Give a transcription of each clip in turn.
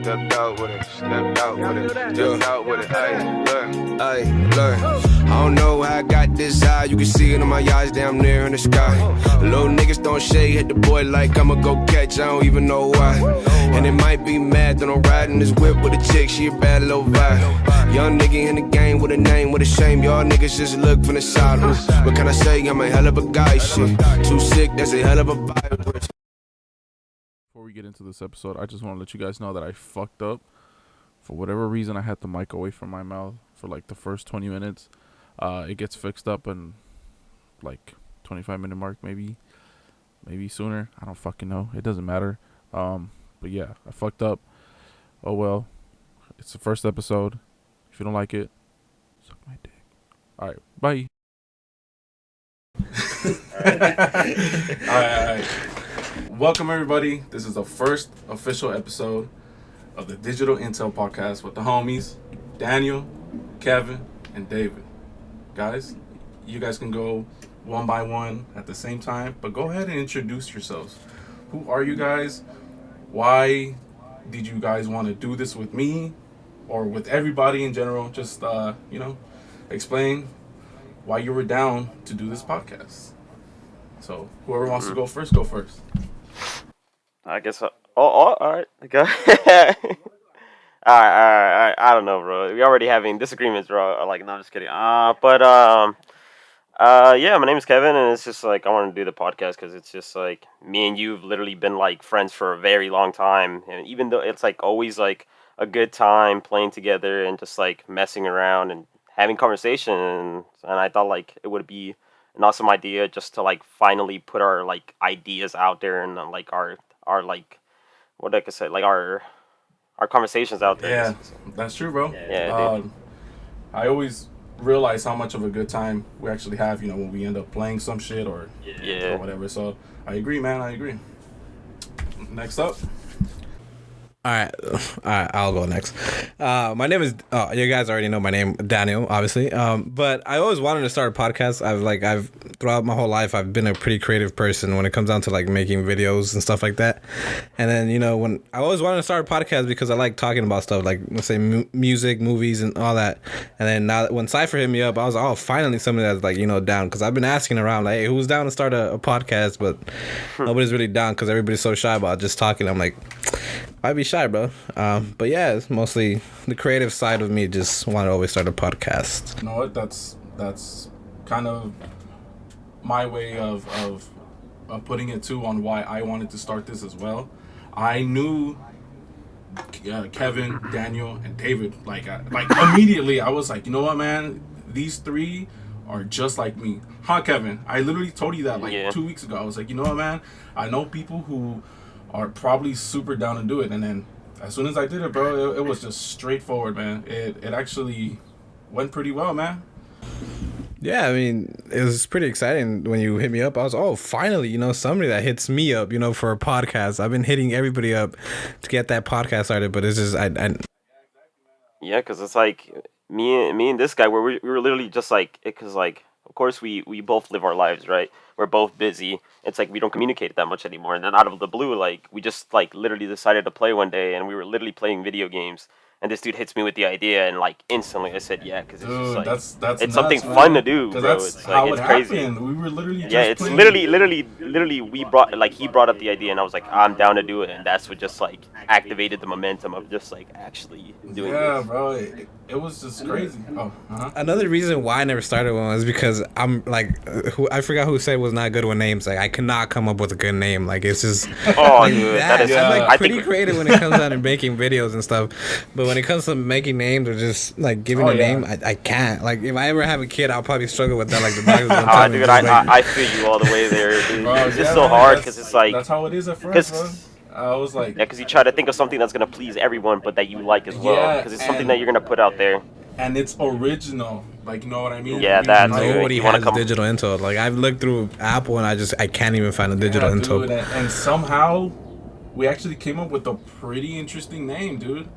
stepped out with it, stepped out with it, stepped out with it. Ayy, look. I don't know how I got this high. You can see it in my eyes, damn near in the sky. Little niggas don't shade, hit the boy like I'ma go catch. I don't even know why. And it might be mad that I'm riding this whip with a chick. She a bad little vibe. Young nigga in the game with a name, with a shame. Y'all niggas just look from the side. What can I say? I'm a hell of a guy. Shit, too sick. That's a hell of a vibe. Before we get into this episode, I just want to let you guys know that I fucked up. For whatever reason, I had the mic away from my mouth for like the first 20 minutes. It gets fixed up in like 25-minute mark, maybe sooner. I don't fucking know. It doesn't matter. But yeah, I fucked up. Oh well. It's the first episode. If you don't like it, suck my dick. All right, bye. All right. Welcome everybody. This is the first official episode of the Digital Intel podcast with the homies Daniel, Kevin, and David. Guys, you guys can go one by one at the same time, but go ahead and introduce yourselves. Who are you guys? Why did you guys want to do this with me or with everybody in general? Just explain why you were down to do this podcast. So whoever wants to go first, go first. I guess. All right. Okay. All right. I don't know, bro. We already having disagreements, bro. Like, no, I'm just kidding. Yeah, my name is Kevin, and it's just like I want to do the podcast because it's just like me and you've literally been like friends for a very long time, and even though it's like always like a good time playing together and just like messing around and having conversation, and I thought like it would be an awesome idea just to like finally put our like ideas out there and like our like what I could say like our conversations out there. Yeah, that's true, bro. Yeah. I always realize how much of a good time we actually have, when we end up playing some shit or whatever. So I agree, man. I agree. Next up. All right, I'll go next. My name is, you guys already know my name, Daniel, obviously. But I always wanted to start a podcast. I've throughout my whole life, I've been a pretty creative person when it comes down to like making videos and stuff like that. And then, when I always wanted to start a podcast because I like talking about stuff like, let's say music, movies and all that. And then now when Cypher hit me up, I was like, oh, finally somebody that's like, down. Cause I've been asking around like, hey, who's down to start a podcast? But nobody's really down cause everybody's so shy about just talking. I'm like, I'd be shy, bro. But yeah, it's mostly the creative side of me. Just want to always start a podcast. You know what? That's kind of my way of putting it too on why I wanted to start this as well. I knew Kevin, Daniel, and David like immediately. I was like, you know what, man? These three are just like me, huh, Kevin? I literally told you that 2 weeks ago. I was like, you know what, man? I know people who are probably super down to do it, and then as soon as I did it, bro, it was just straightforward, man. It actually went pretty well, man. Yeah, I mean, it was pretty exciting when you hit me up. I was, finally, somebody that hits me up, for a podcast. I've been hitting everybody up to get that podcast started, but it's just, Yeah, because it's like me and this guy, where we were literally just like, because like, of course we both live our lives, right? We're both busy. It's like we don't communicate that much anymore. And then out of the blue, like we just like literally decided to play one day, and we were literally playing video games. And this dude hits me with the idea, and like instantly I said yeah, because it's just like that's it's nuts, something man. fun to do, bro. That's It's how like it's it crazy. happened. We were literally just it's playing. literally he brought up the idea, and I was like, I'm down to do it, and that's what just like activated the momentum of just like actually doing this. Bro, it was just crazy. Another reason why I never started one was because I'm like, I forgot who said was not good with names. Like I cannot come up with a good name. Like it's just dude, that is. I'm like I pretty think creative when it comes down to making videos and stuff, but when it comes to making names or just like giving a name, I can't. Like if I ever have a kid, I'll probably struggle with that. Like the doctor's gonna tell me. Dude, I feel you all the way there, dude. Bro, it's just so hard because it's like that's how it is at first, bro. I was like, because you try to think of something that's gonna please everyone, but that you like as well, because it's something that you're gonna put out there. And it's original, like, you know what I mean? Yeah, that nobody has digital Intel. Like I've looked through Apple and I can't even find a digital Intel. Dude, and somehow we actually came up with a pretty interesting name, dude.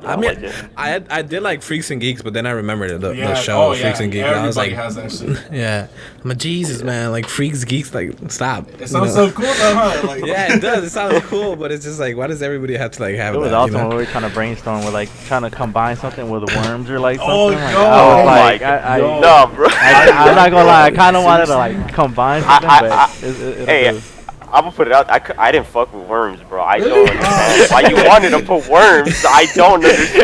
I don't mean, like it. I did like Freaks and Geeks, but then I remembered the Yeah, show oh, yeah, Freaks and Geeks. And I was like, everybody has that shit. yeah, I'm like, Jesus, man, like Freaks, Geeks, like stop. It sounds so cool though, huh? Like, Yeah, it does. It sounds cool, but it's just like, why does everybody have to like have It was that? also You know? when we were trying to brainstorm, we're like trying to combine something with worms or like something. Oh, like, yo. I was Oh like, my Yo. No, bro. I'm not gonna lie, I kind of wanted to like combine something, I- but it'll Hey, do. I'm gonna put it out. I didn't fuck with worms, bro. I don't understand why you wanted to put worms. I don't understand.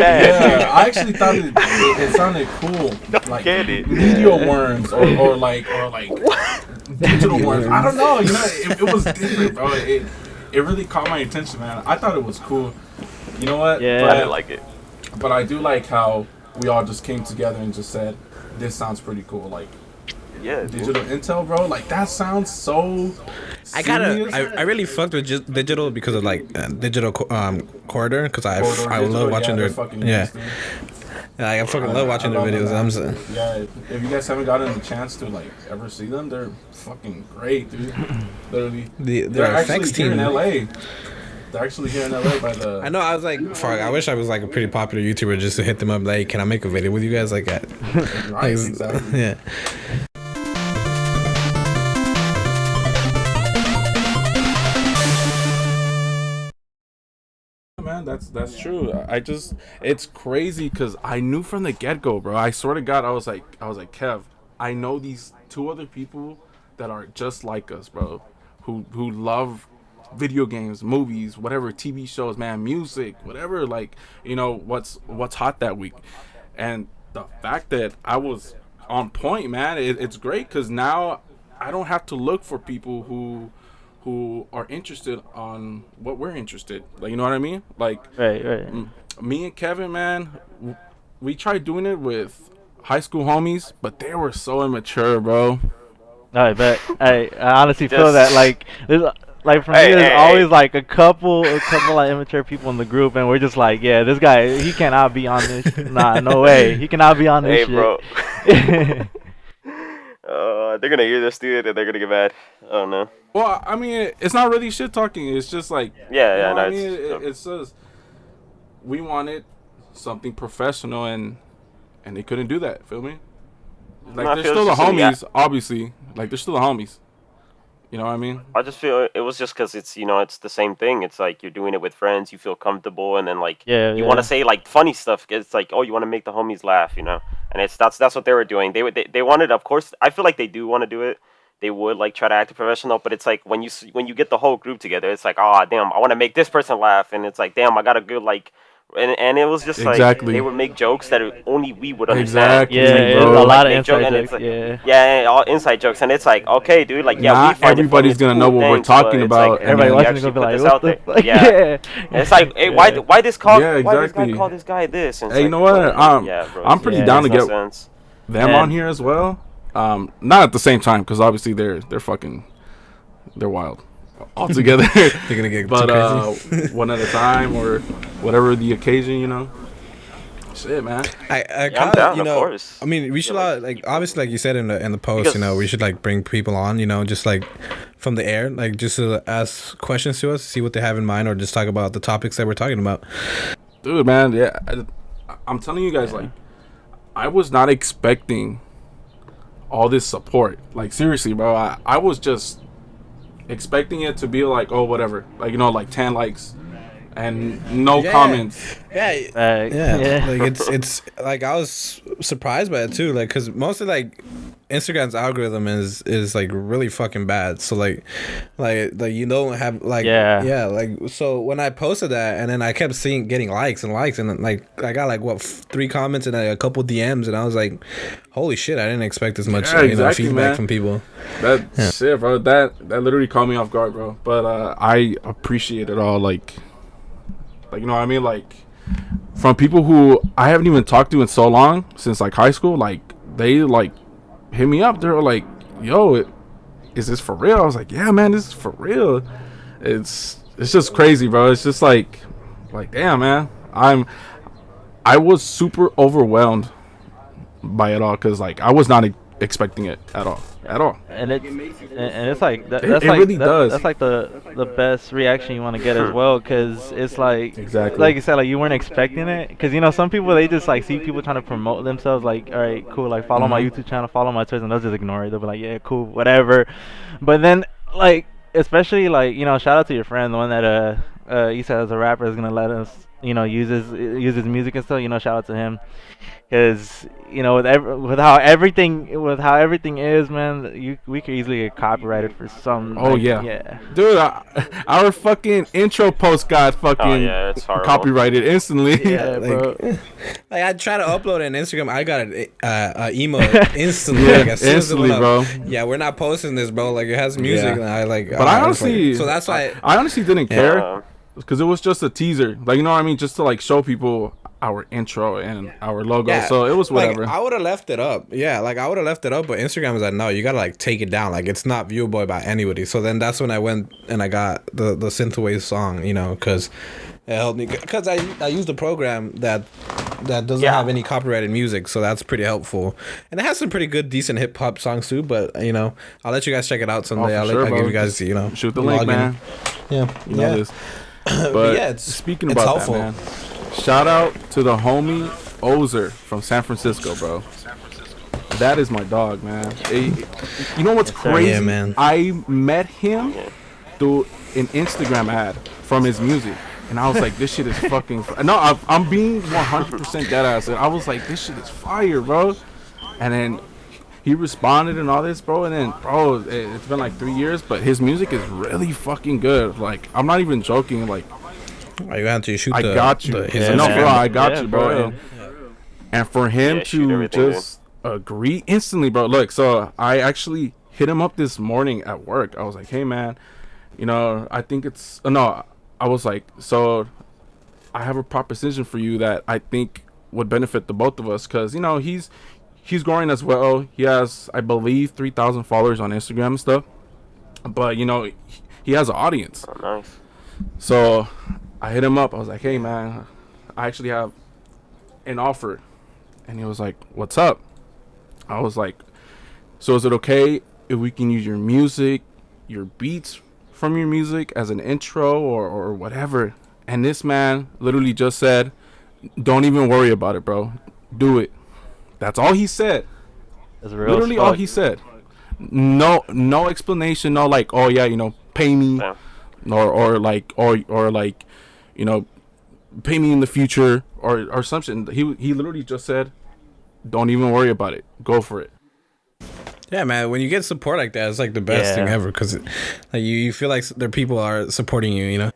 Yeah, I actually thought it sounded cool. Like get it. media worms or like digital worms. I don't know. You know, it was different, bro. It really caught my attention, man. I thought it was cool. You know what? Yeah. I didn't like it. But I do like how we all just came together and just said, "This sounds pretty cool." Like Yeah. digital intel, bro. Like that sounds so. Serious. I really fucked with digital because of like digital corridor because I love watching their I fucking love watching their videos. I'm saying. Yeah, if you guys haven't gotten the chance to like ever see them, they're fucking great, dude. Literally, Their they're effects actually here team. in LA. They're actually here in LA by the. I know. I was like, fuck. I wish I was like a pretty popular YouTuber just to hit them up. Like, can I make a video with you guys? Like, at, Right, exactly. yeah. Man, that's true. It's crazy because I knew from the get go, bro. I swear to God, I was like, Kev, I know these two other people that are just like us, bro, who love video games, movies, whatever, TV shows, man, music, whatever, like, you know, what's hot that week. And the fact that I was on point, man, it's great because now I don't have to look for people who are interested on what we're interested. Like, you know what I mean? Like, Right. me and Kevin, man, we tried doing it with high school homies, but they were so immature, bro. I bet. I honestly feel Just- that like there's like for me there's always like a couple like immature people in the group, and we're just like, yeah, this guy, he cannot be on this. Nah, no way, he cannot be on Hey, this bro. shit. They're gonna hear this, dude, and they're gonna get mad. Oh no. Well, I mean, it's not really shit talking. It's just like, Yeah, you know yeah, what no, I mean, it's- it says we wanted something professional, and they couldn't do that. Feel me? Like, No, I they're feel still the it's just homies, obviously. Like, they're still the homies. You know what I mean? I just feel it was just because it's it's the same thing. It's like you're doing it with friends, you feel comfortable, and then like you want to say like funny stuff. It's like, oh, you want to make the homies laugh, and that's what they were doing. They wanted, of course. I feel like they do want to do it. They would like try to act professional, but it's like when you get the whole group together, it's like, oh damn, I want to make this person laugh, and it's like, damn, I got a good like. And it was just like Exactly. they would make jokes that only we would understand. Exactly. Yeah, Like, it's bro, a lot of make joke- inside and it's jokes. like- Yeah. Yeah, all inside jokes, and it's like, okay, dude, like, yeah, Not we find everybody's it funny, gonna it's know cool, what we're thanks, talking but it's about, like, and Everybody then watching we is gonna be actually like, put this what out the there. fuck? Yeah. And it's like, hey, Yeah. why this call? Yeah, Why this exactly. guy call this guy this? And it's Hey, you like, know what? Yeah, bro. I'm pretty Yeah, down to makes get no sense. them And- on here as well. Not at the same time, because obviously they're wild all together. They're gonna get But too crazy. one at a time or whatever the occasion, Shit, man. I I'm kinda, down, of course. I mean, we should like obviously, like you said in the post, Because- we should like bring people on, just like from the air, like just to ask questions to us, see what they have in mind, or just talk about the topics that we're talking about. Dude, man, yeah. I'm telling you guys, like, I was not expecting all this support. Like, seriously, bro. I was just expecting it to be like, oh, whatever. Like, like 10 likes and no comments. Yeah, like it's like I was surprised by it too, like because mostly like Instagram's algorithm is like really fucking bad. So like you don't have like like so when I posted that and then I kept getting likes and then like I got like 3 comments and a couple DMs and I was like, holy shit, I didn't expect as much Exactly, feedback man. from people. Shit, bro. That literally caught me off guard, bro. But I appreciate it all, like you know what I mean, like from people who I haven't even talked to in so long since like high school. Like they like hit me up. They're like, "Yo, is this for real?" I was like, "Yeah, man, this is for real." It's just crazy, bro. It's just like damn, man. I was super overwhelmed by it all because like I was not expecting it at all. At all. And it's like that's It like really does. that's like the best reaction you want to get as well, because it's like Exactly. like you said, like you weren't expecting it, because you know some people, they just like see people trying to promote themselves, like, all right, cool, like follow my YouTube channel, follow my Twitter, and they'll just ignore it. They'll be like, yeah, cool, whatever. But then like, especially like, you know, shout out to your friend, the one that you said as a rapper is gonna let us, you know, use his music and stuff. You know, shout out to him, because you know, with how everything is, man, we could easily get copyrighted for some. Oh like, yeah, dude, our fucking intro post got fucking it's horrible. copyrighted instantly. Yeah, bro. Like I tried to upload it on Instagram, I got an emo instantly. Yeah, like, as soon as it instantly, went bro. up, yeah, we're not posting this, bro. Like it has music, Yeah. and I like. But I honestly, so that's why. I honestly didn't care, Yeah. because it was just a teaser, like, you know what I mean, just to like show people our intro and our logo. Yeah, So it was whatever. Like, I would have left it up. Yeah, like I would have left it up, but Instagram was like, no, you gotta like take it down. Like it's not viewable by anybody. So then that's when I went and I got the synthwave song, you know, because it helped me. Because I used a program that doesn't have any copyrighted music, so that's pretty helpful. And it has some pretty good, decent hip hop songs too. But you know, I'll let you guys check it out someday. for I'll sure, give bro. you guys, you know, Shoot the link, login. man. Yeah, You know this. But yeah, speaking it's about helpful. that, man, shout out to the homie Ozer from San Francisco, bro. That is my dog, man. You know what's crazy? Yeah, man. I met him through an Instagram ad from his music, and I was like, this shit is fucking no, I'm being 100% dead ass. And I was like, this shit is fire, bro. And then he responded and all this, bro. And then, bro, it's been like 3 years, but his music is really fucking good. Like, I'm not even joking. Like, Are you going to shoot? I got you. his No, Instagram? bro, I got Yeah, you, bro. bro. And for him shoot to everything, just agree instantly, bro. Look, so I actually hit him up this morning at work. I was like, hey, man, you know, I think it's no. I was like, so I have a proposition for you that I think would benefit the both of us, because you know he's growing as well. He has, I believe, 3,000 followers on Instagram and stuff. But you know, he has an audience. Oh, nice. So I hit him up. I was like, hey, man, I actually have an offer. And he was like, what's up? I was like, so is it okay if we can use your music, your beats from your music as an intro or whatever? And this man literally just said, don't even worry about it, bro. Do it. That's all he said. It's real Literally as fuck. all he said. No explanation. No, like, oh yeah, you know, pay me, Yeah. or like, you know, pay me in the future or something. He literally just said, don't even worry about it. Go for it. Yeah, man. When you get support like that, it's like the best thing Yeah. ever, because like you feel like there people are supporting you. You know.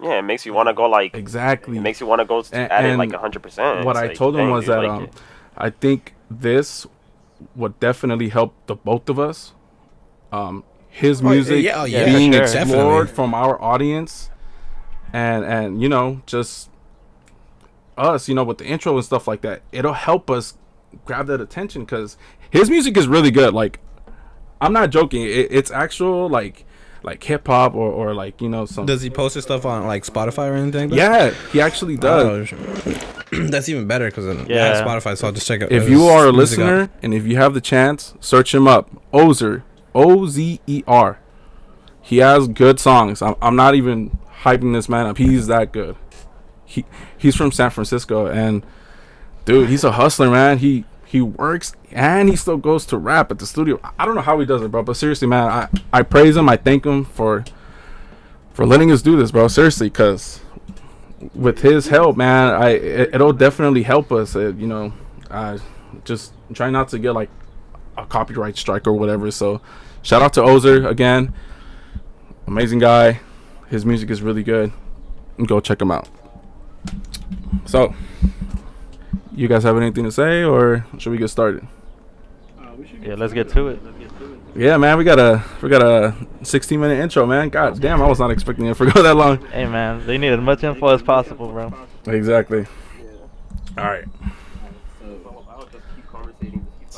Yeah, it makes you want to go like. Exactly. It makes you want to go at it like 100%. What It's I like, told him dang, was dude, that like, I think this would definitely help the both of us. His music yeah, yeah, being for sure. explored Definitely. from our audience, and you know, just us, you know, with the intro and stuff like that, it'll help us grab that attention, because his music is really good. Like, I'm not joking. It's actual like hip hop or like, you know, some. Does he post his stuff on like Spotify or anything? Yeah, he actually does. That's even better, because I Yeah. have Spotify, so I'll just check it. If you are a listener and if you have the chance, search him up. Ozer, Ozer. He has good songs. I'm not even hyping this man up. He's that good. He's from San Francisco, and dude, he's a hustler, man. He works and he still goes to rap at the studio. I don't know how he does it, bro. But seriously, man, I praise him. I thank him for letting us do this, bro. Seriously, because with his help, man, it'll definitely help us. You know, just try not to get like a copyright strike or whatever. So shout out to Ozer again. Amazing guy. His music is really good. Go check him out. So, you guys have anything to say, or should we get started? Yeah, let's get to it. Yeah, man, we got a 16-minute intro, man. God damn, I was not expecting it to go that long. Hey, man, they need as much info as possible, bro. Exactly. All right.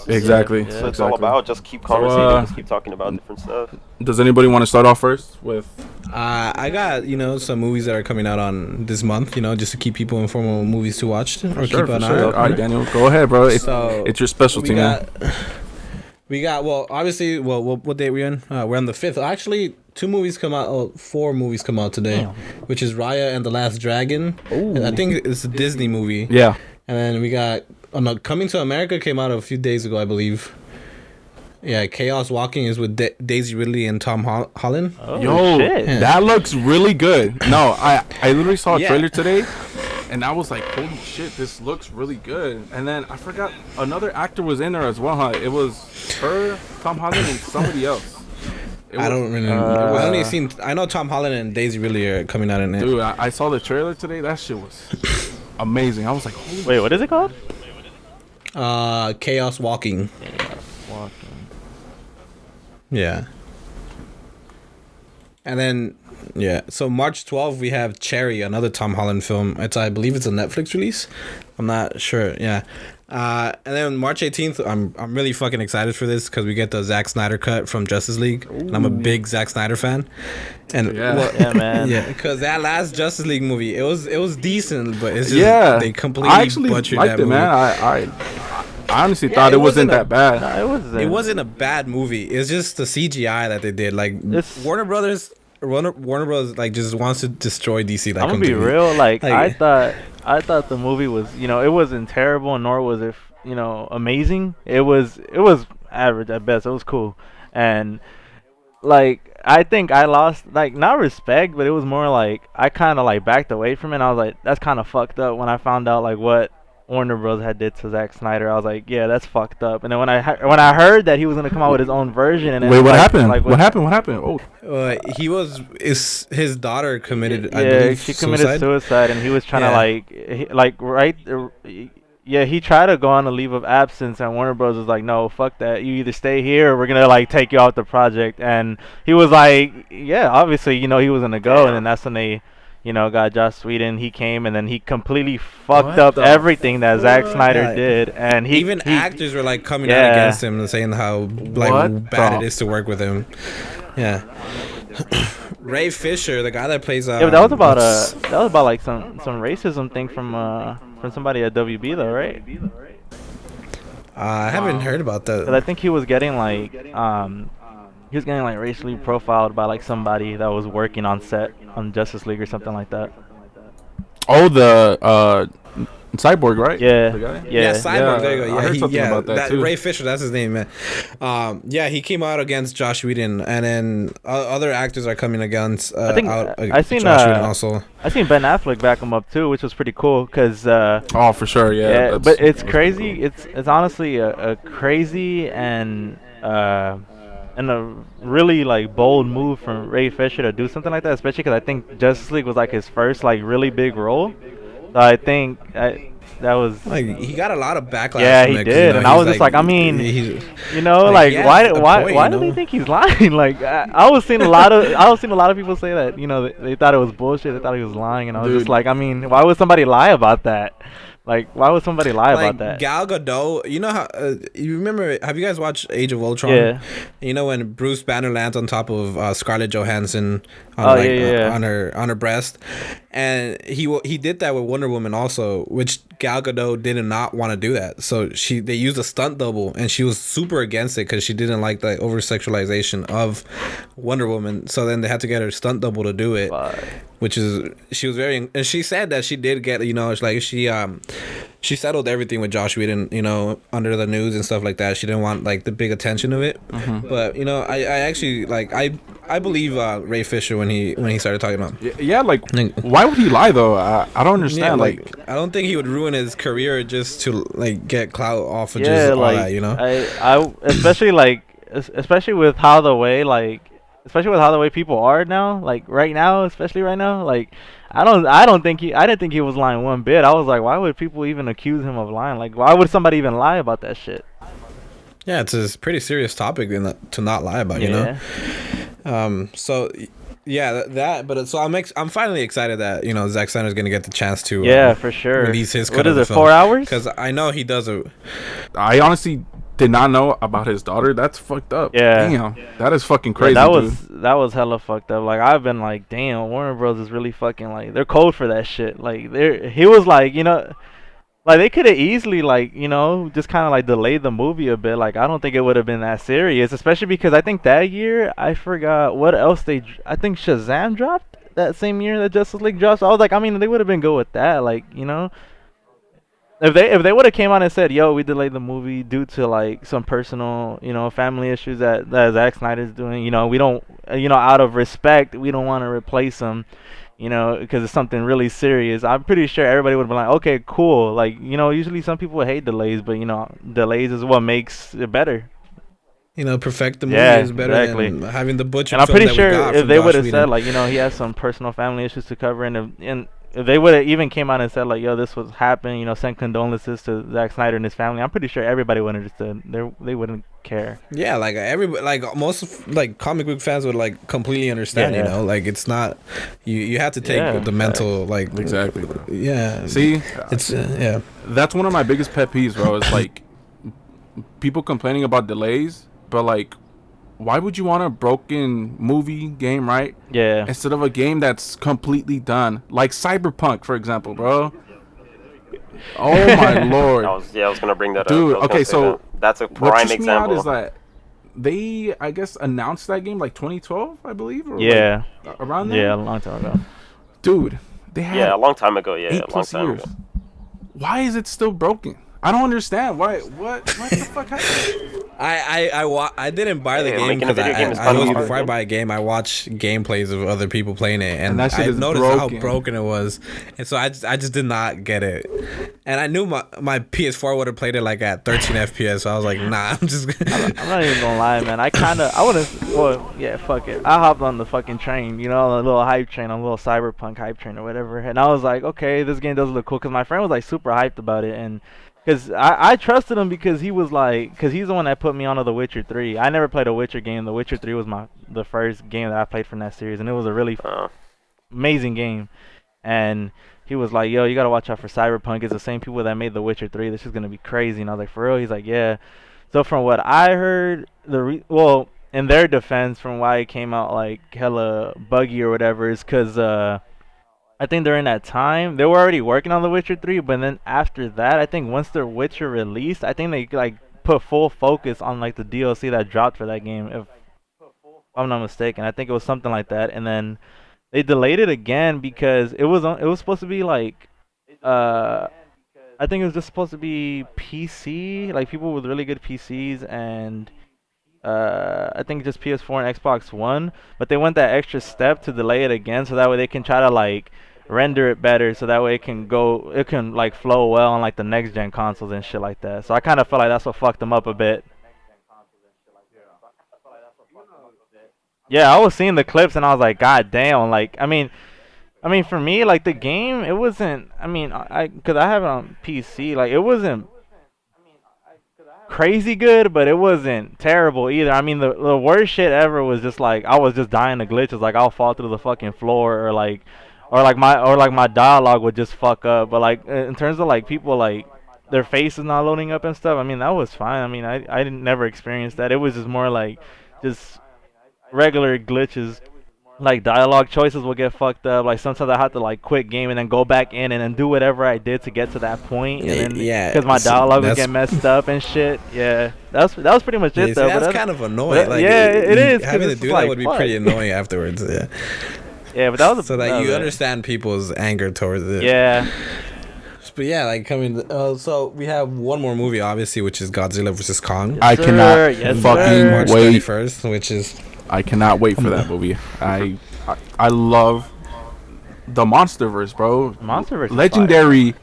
Yeah. Exactly. Yeah. So it's all about just keep conversating, just keep talking about different stuff. Does anybody want to start off first with? I got, you know, some movies that are coming out on this month, you know, just to keep people informed on movies to watch or keep an eye out. All right, Daniel, go ahead, bro. It's So, your specialty, we man. We got obviously what day are we in? We're on the 5th. Actually, 4 movies come out today, Damn. which is Raya and the Last Dragon. Ooh. I think it's a Disney movie. Yeah. And then we got Coming to America came out a few days ago, I believe. Yeah, Chaos Walking is with Daisy Ridley and Tom Holland. Oh, Yo, shit. that looks really good. No, I literally saw a Yeah. trailer today, and I was like, holy shit, this looks really good. And then I forgot another actor was in there as well, huh? It was her, Tom Holland, and somebody else. I don't really know. I know Tom Holland and Daisy Ridley are coming out in it. Dude, I saw the trailer today. That shit was amazing. I was like, holy Wait, what is it called? Chaos Walking. Walking. Yeah. And then, so March 12th, we have Cherry, another Tom Holland film. I believe it's a Netflix release. I'm not sure, yeah. And then March 18th, I'm really fucking excited for this because we get the Zack Snyder cut from Justice League. And I'm a big Zack Snyder fan. And Yeah, man. yeah, because that last Justice League movie, it was decent, but it's just they completely I actually butchered liked that it, movie. man. I honestly thought it wasn't that bad. No, It wasn't a bad movie. It's just the CGI that they did. Like Warner Brothers like just wants to destroy DC. Like, I'm gonna be real. Like I thought the movie was, it wasn't terrible, nor was it, amazing. It was average at best. It was cool, and like I think I lost not respect, but it was more like I kind of like backed away from it. I was like, that's kind of fucked up when I found out like what Warner Bros. Had did to Zack Snyder. I was like, yeah, that's fucked up. And then when I heard that he was gonna come out with his own version, and Wait, what happened? Like, what happened? What happened? Oh, his daughter committed. I Yeah, believe, she committed suicide, and he was trying Yeah. he tried to go on a leave of absence, and Warner Bros. Was like, no, fuck that. You either stay here, or we're gonna like take you off the project. And he was like, yeah, obviously, he was gonna go, and then that's when they. Got Joss Whedon. He came and then he completely fucked up everything that Zack Snyder did, and he actors were like coming out against him and saying how bad it is to work with him. Yeah, Ray Fisher, the guy that plays. Yeah, but that was about like some racism thing from somebody at WB though, right? I haven't heard about that. Because I think he was getting like racially profiled by like somebody that was working on set on Justice League or something like that. Oh, the Cyborg, right? Yeah. The guy? Yeah. Cyborg. There you go. I heard something about that too. Ray Fisher, that's his name, man. He came out against Josh Whedon, and then other actors are coming against. I seen Josh Whedon also. I seen Ben Affleck back him up too, which was pretty cool. Cause oh, for sure, yeah. But it's crazy. It's honestly a crazy and a really like bold move from Ray Fisher to do something like that, especially because I think Justice League was like his first like really big role. So I think that was like he got a lot of backlash. Yeah, from he it, did, and I was just like, I mean, why do they think he's lying? Like I was seeing a lot of people say that they thought it was bullshit. They thought he was lying, and I was just like, I mean, why would somebody lie about that? Like, why would somebody lie about that? Gal Gadot, you know how you remember? Have you guys watched Age of Ultron? Yeah. When Bruce Banner lands on top of Scarlett Johansson on on her breast, and he did that with Wonder Woman also, which Gal Gadot did not want to do that. So they used a stunt double, and she was super against it because she didn't like the over sexualization of Wonder Woman. So then they had to get her stunt double to do it. Which is, she was very, and she said that she did get, it's like she settled everything with Josh Whedon, under the news and stuff like that. She didn't want like the big attention of it. Mm-hmm. But I actually like I believe Ray Fisher when he started talking about. Yeah, like why would he lie though? I don't understand. Yeah, I don't think he would ruin his career just to like get clout off of just all that. I especially with how the way people are now, like right now, especially right now, like I didn't think he was lying one bit. I was like, why would people even accuse him of lying? Like, why would somebody even lie about that shit? Yeah, it's a pretty serious topic to not lie about, So yeah, so I'm finally excited that Zack Snyder's gonna get the chance to for sure release his cut. What is it, 4 hours? Because I know he does a. I honestly did not know about his daughter. That's fucked up. Yeah. Damn. That is fucking crazy. That was hella fucked up. Like I've been like, damn, Warner Bros is really fucking like they're cold for that shit. Like he was like, Like they could have easily like just kind of like delayed the movie a bit. Like I don't think it would have been that serious, especially because I think that year I forgot what else I think Shazam dropped that same year that Justice League dropped. So I was like, I mean, they would have been good with that. Like if they would have came out and said, "Yo, we delayed the movie due to like some personal, family issues that Zack Snyder's doing. We don't, out of respect, we don't want to replace him, because it's something really serious." I'm pretty sure everybody would be like, "Okay, cool." Like, usually some people hate delays, but delays is what makes it better. Perfect the movie Yeah, is better exactly. than having the butcher. And I'm film pretty that we sure got if from they Joss would have Whedon. said like, he has some personal family issues to cover, and if they would have even came out and said like, "Yo, this was happening," send condolences to Zack Snyder and his family, I'm pretty sure everybody would understand. They wouldn't care. Yeah, like everybody, like most like comic book fans would like completely understand. Yeah. Like it's not you have to take Yeah, the mental like Exactly, bro. Yeah. See, It's yeah. that's one of my biggest pet peeves, bro. It's like people complaining about delays, but like, why would you want a broken movie game, right? Yeah. Instead of a game that's completely done, like Cyberpunk, for example, bro. Oh my lord, I was gonna bring that dude. up. I was Okay, gonna say so that's a what prime trips me out example. is that they, I guess, announced that game like 2012, I believe, or Yeah. like, around there. Yeah, a long time ago. Dude, they had Yeah, a long time ago. Yeah, a long 8+ time years. ago. Why is it still broken? I don't understand. Why? What the fuck happened? I didn't buy the Yeah, game making a because video game is I kinda always hard, before I man. buy a game I watch gameplays of other people playing it and that shit I is noticed broken. how broken it was, and so I just did not get it, and I knew my PS4 would have played it like at 13 FPS, so I was like, nah, I'm just I'm not even gonna lie, man. I would've. Well, yeah, fuck it. I hopped on the fucking train, a little hype train, a little cyberpunk hype train or whatever, and I was like, okay, this game does look cool, because my friend was like super hyped about it, and because I trusted him because he was like, because he's the one that put me onto The Witcher 3. I never played a Witcher game. The Witcher 3 was the first game that I played from that series, and it was a really amazing game. And he was like, "Yo, you gotta watch out for Cyberpunk. It's the same people that made The Witcher 3. This is gonna be crazy." And I was like, "For real?" He's like, "Yeah." So from what I heard, well, in their defense, from why it came out like hella buggy or whatever, is because I think during that time they were already working on The Witcher 3, but then after that, I think once The Witcher released, I think they like put full focus on like the DLC that dropped for that game, if I'm not mistaken. I think it was something like that, and then they delayed it again because it was supposed to be like I think it was just supposed to be PC, like people with really good PCs, and I think just PS4 and Xbox One, but they went that extra step to delay it again, so that way they can try to like render it better, so that way it can like flow well on like the next gen consoles and shit like that. So I kind of feel like that's what fucked them up a bit. Yeah, I was seeing the clips and I was like, God damn, like I mean for me, like the game, it wasn't. I mean, because I have it on PC, like it wasn't crazy good, but it wasn't terrible either. I mean, the worst shit ever was just like I was just dying to glitches. Like I'll fall through the fucking floor, or my dialogue would just fuck up. But like in terms of like people like their faces not loading up and stuff, I mean that was fine. I mean I didn't never experience that. It was just more like just regular glitches. Like dialogue choices will get fucked up. Like sometimes I have to like quit game and then go back in and then do whatever I did to get to that point. And then, Yeah, because my dialogue would that's- get messed up and shit. Yeah, that was pretty much it see, though. that's but kind of annoying. Like, yeah, it is. 'Cause Having to it's do like, that would be fuck. pretty annoying afterwards. Yeah. Yeah, but that was So that that was you it. understand people's anger towards it. Yeah, But yeah, like coming. So we have one more movie, obviously, which is Godzilla vs Kong. I sir, cannot yes, fucking sir. March wait. 31st, which is I cannot wait for that movie. I love the MonsterVerse, bro. MonsterVerse is Legendary.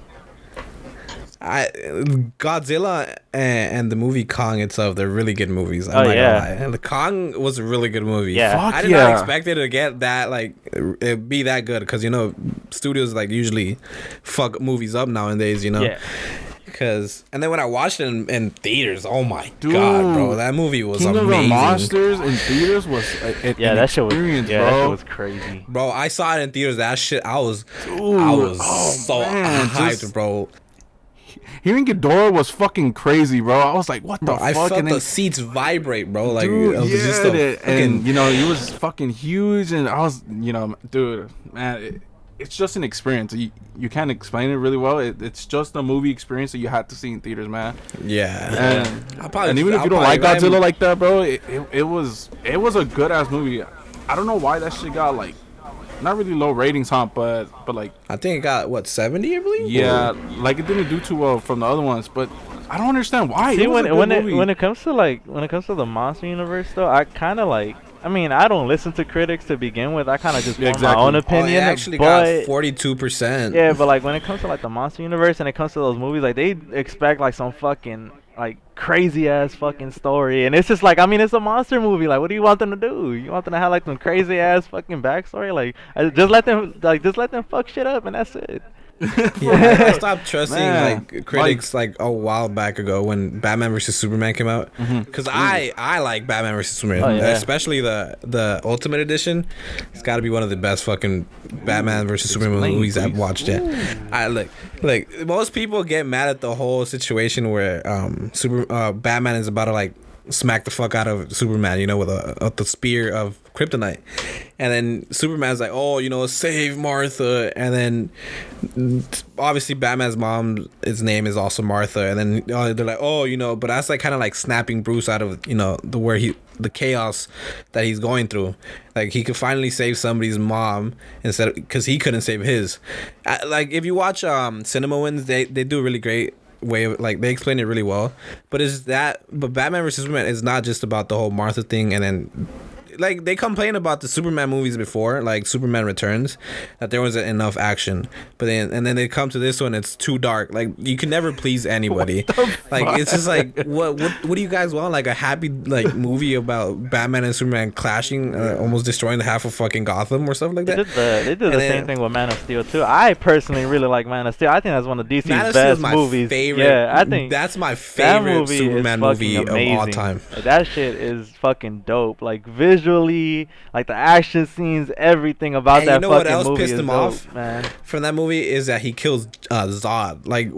Godzilla and the movie Kong itself. They're really good movies. I'm Oh, not yeah. gonna lie. And the Kong was a really good movie. Yeah. Fuck I did yeah. not expect it to get that like it be that good because studios like usually fuck movies up nowadays. Yeah. And then when I watched it in theaters, oh my Dude, god, bro, that movie was King of the amazing. Monsters in theaters was Yeah, an that shit was. experience, Yeah, bro. that shit was crazy. Bro, I saw it in theaters. That shit, I was oh, so man, hyped, just- bro. Hearing Ghidorah was fucking crazy, bro. I was like, what the Bro, I fuck? felt And then, the seats vibrate, bro. Like dude, it was just yeah, a and fucking. he was fucking huge, and I was, dude, man, it's just an experience. You can't explain it really well. It's just a movie experience that you had to see in theaters, man. Yeah. And even if you don't like Godzilla like that, bro, it was a good ass movie. I don't know why that shit got like not really low ratings, huh? But like I think it got what 70, I believe. Yeah, like it didn't do too well from the other ones, but I don't understand why. See, when it comes to the monster universe though, I kind of like. I mean, I don't listen to critics to begin with. I kind of just form my own opinion. It actually got 42%. Yeah, but like when it comes to like the monster universe and it comes to those movies, like they expect like some fucking like crazy ass fucking story, and it's just like, I mean, it's a monster movie. Like, what do you want them to do? You want them to have like some crazy ass fucking backstory? Like, just let them fuck shit up, and that's it. I stopped trusting like critics like a while back ago when Batman vs Superman came out, because I like Batman vs Superman, especially the Ultimate Edition. It's got to be one of the best fucking Batman vs Superman movies I've watched yet. I like most people get mad at the whole situation where Batman is about to like smack the fuck out of Superman, you know, with the spear of kryptonite, and then Superman's like, oh, you know, save Martha, and then obviously Batman's mom, his name is also Martha, and then they're like, oh, you know, but that's like kind of like snapping Bruce out of, you know, the chaos that he's going through. Like, he could finally save somebody's mom instead of, because he couldn't save his. If you watch Cinema Wins, they do a really great way of, like, they explain it really well, but Batman vs Superman is not just about the whole Martha thing. And then like they complain about the Superman movies before, like Superman Returns, that there wasn't enough action, but then they come to this one, it's too dark. Like, you can never please anybody. Like, it's just like, what do you guys want? Like a happy like movie about Batman and Superman clashing, almost destroying the half of fucking Gotham or stuff like that? They did the same thing with Man of Steel too. I personally really like Man of Steel. I think that's one of DC's best movies. Favorite. Yeah, I think that's my favorite movie Superman movie of all time. That shit is fucking dope. Like, visually, like the action scenes, everything about that fucking movie. You know what else pissed him off, man? From that movie is that he kills Zod. Like,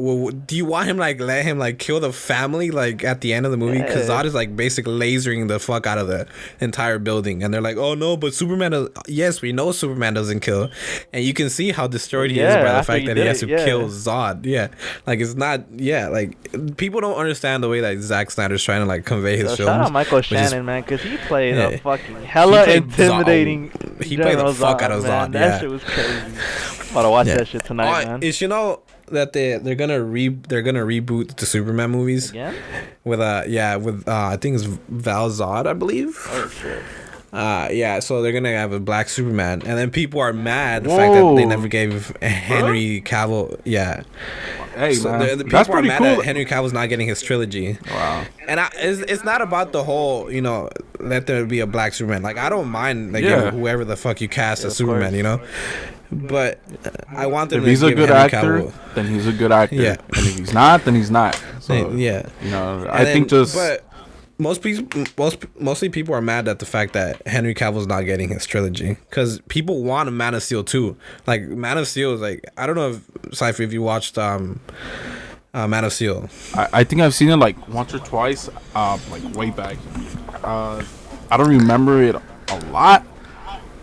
do you want him like let him like kill the family like at the end of the movie? Because Zod is like basically lasering the fuck out of the entire building, and they're like, oh no, but Superman does. Yes, we know Superman doesn't kill, and you can see how destroyed he is by the fact that he has to kill Zod. Yeah, like, it's not. Yeah, like, people don't understand the way that Zack Snyder's trying to like convey his films. Shout out Michael Shannon, man, because he played a fucking hella intimidating. He played the fuck out of Zod. That shit was crazy. I'm about to watch that shit tonight, man. Is, you know that they're gonna reboot the Superman movies again with I think it's Val Zod, I believe. Oh shit. So they're gonna have a black Superman, and then people are mad the fact that they never gave Henry Cavill. Yeah. Hey, so man. the people are mad that Henry Cavill's not getting his trilogy. Wow. And it's not about the whole, you know, let there be a black Superman. Like, I don't mind, like, you know, whoever the fuck you cast as Superman, you know. But I want them if to he's a good Henry actor, Cavill. Then he's a good actor. Yeah. And if he's not, then he's not. So, yeah. You know, I think just. But mostly people are mad at the fact that Henry Cavill's not getting his trilogy, because people want a Man of Steel too. Like, Man of Steel is like, I don't know if you watched Man of Steel. I think I've seen it like once or twice, like way back. I don't remember it a lot.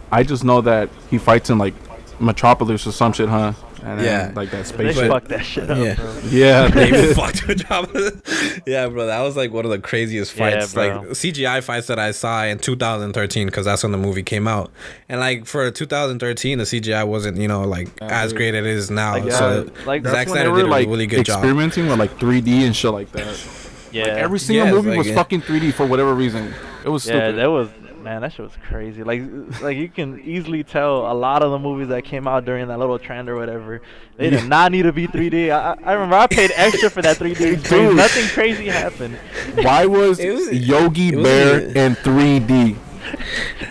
I just know that he fights in like Metropolis or some shit, huh? And then, like that space. They fucked that shit up, bro. Yeah, they fucked Metropolis. Yeah, bro, that was like one of the craziest fights, like CGI fights that I saw in 2013, because that's when the movie came out. And like for 2013, the CGI wasn't, you know, like as great as it is now. Like, so like Zack Snyder did a really good job experimenting with like 3D and shit like that. Yeah, like, every single movie was fucking 3D for whatever reason. It was stupid. Yeah, that was. Man, that shit was crazy. Like you can easily tell a lot of the movies that came out during that little trend or whatever, they did not need to be 3D. I remember I paid extra for that 3D experience. Nothing crazy happened. Why was Yogi Bear in 3D?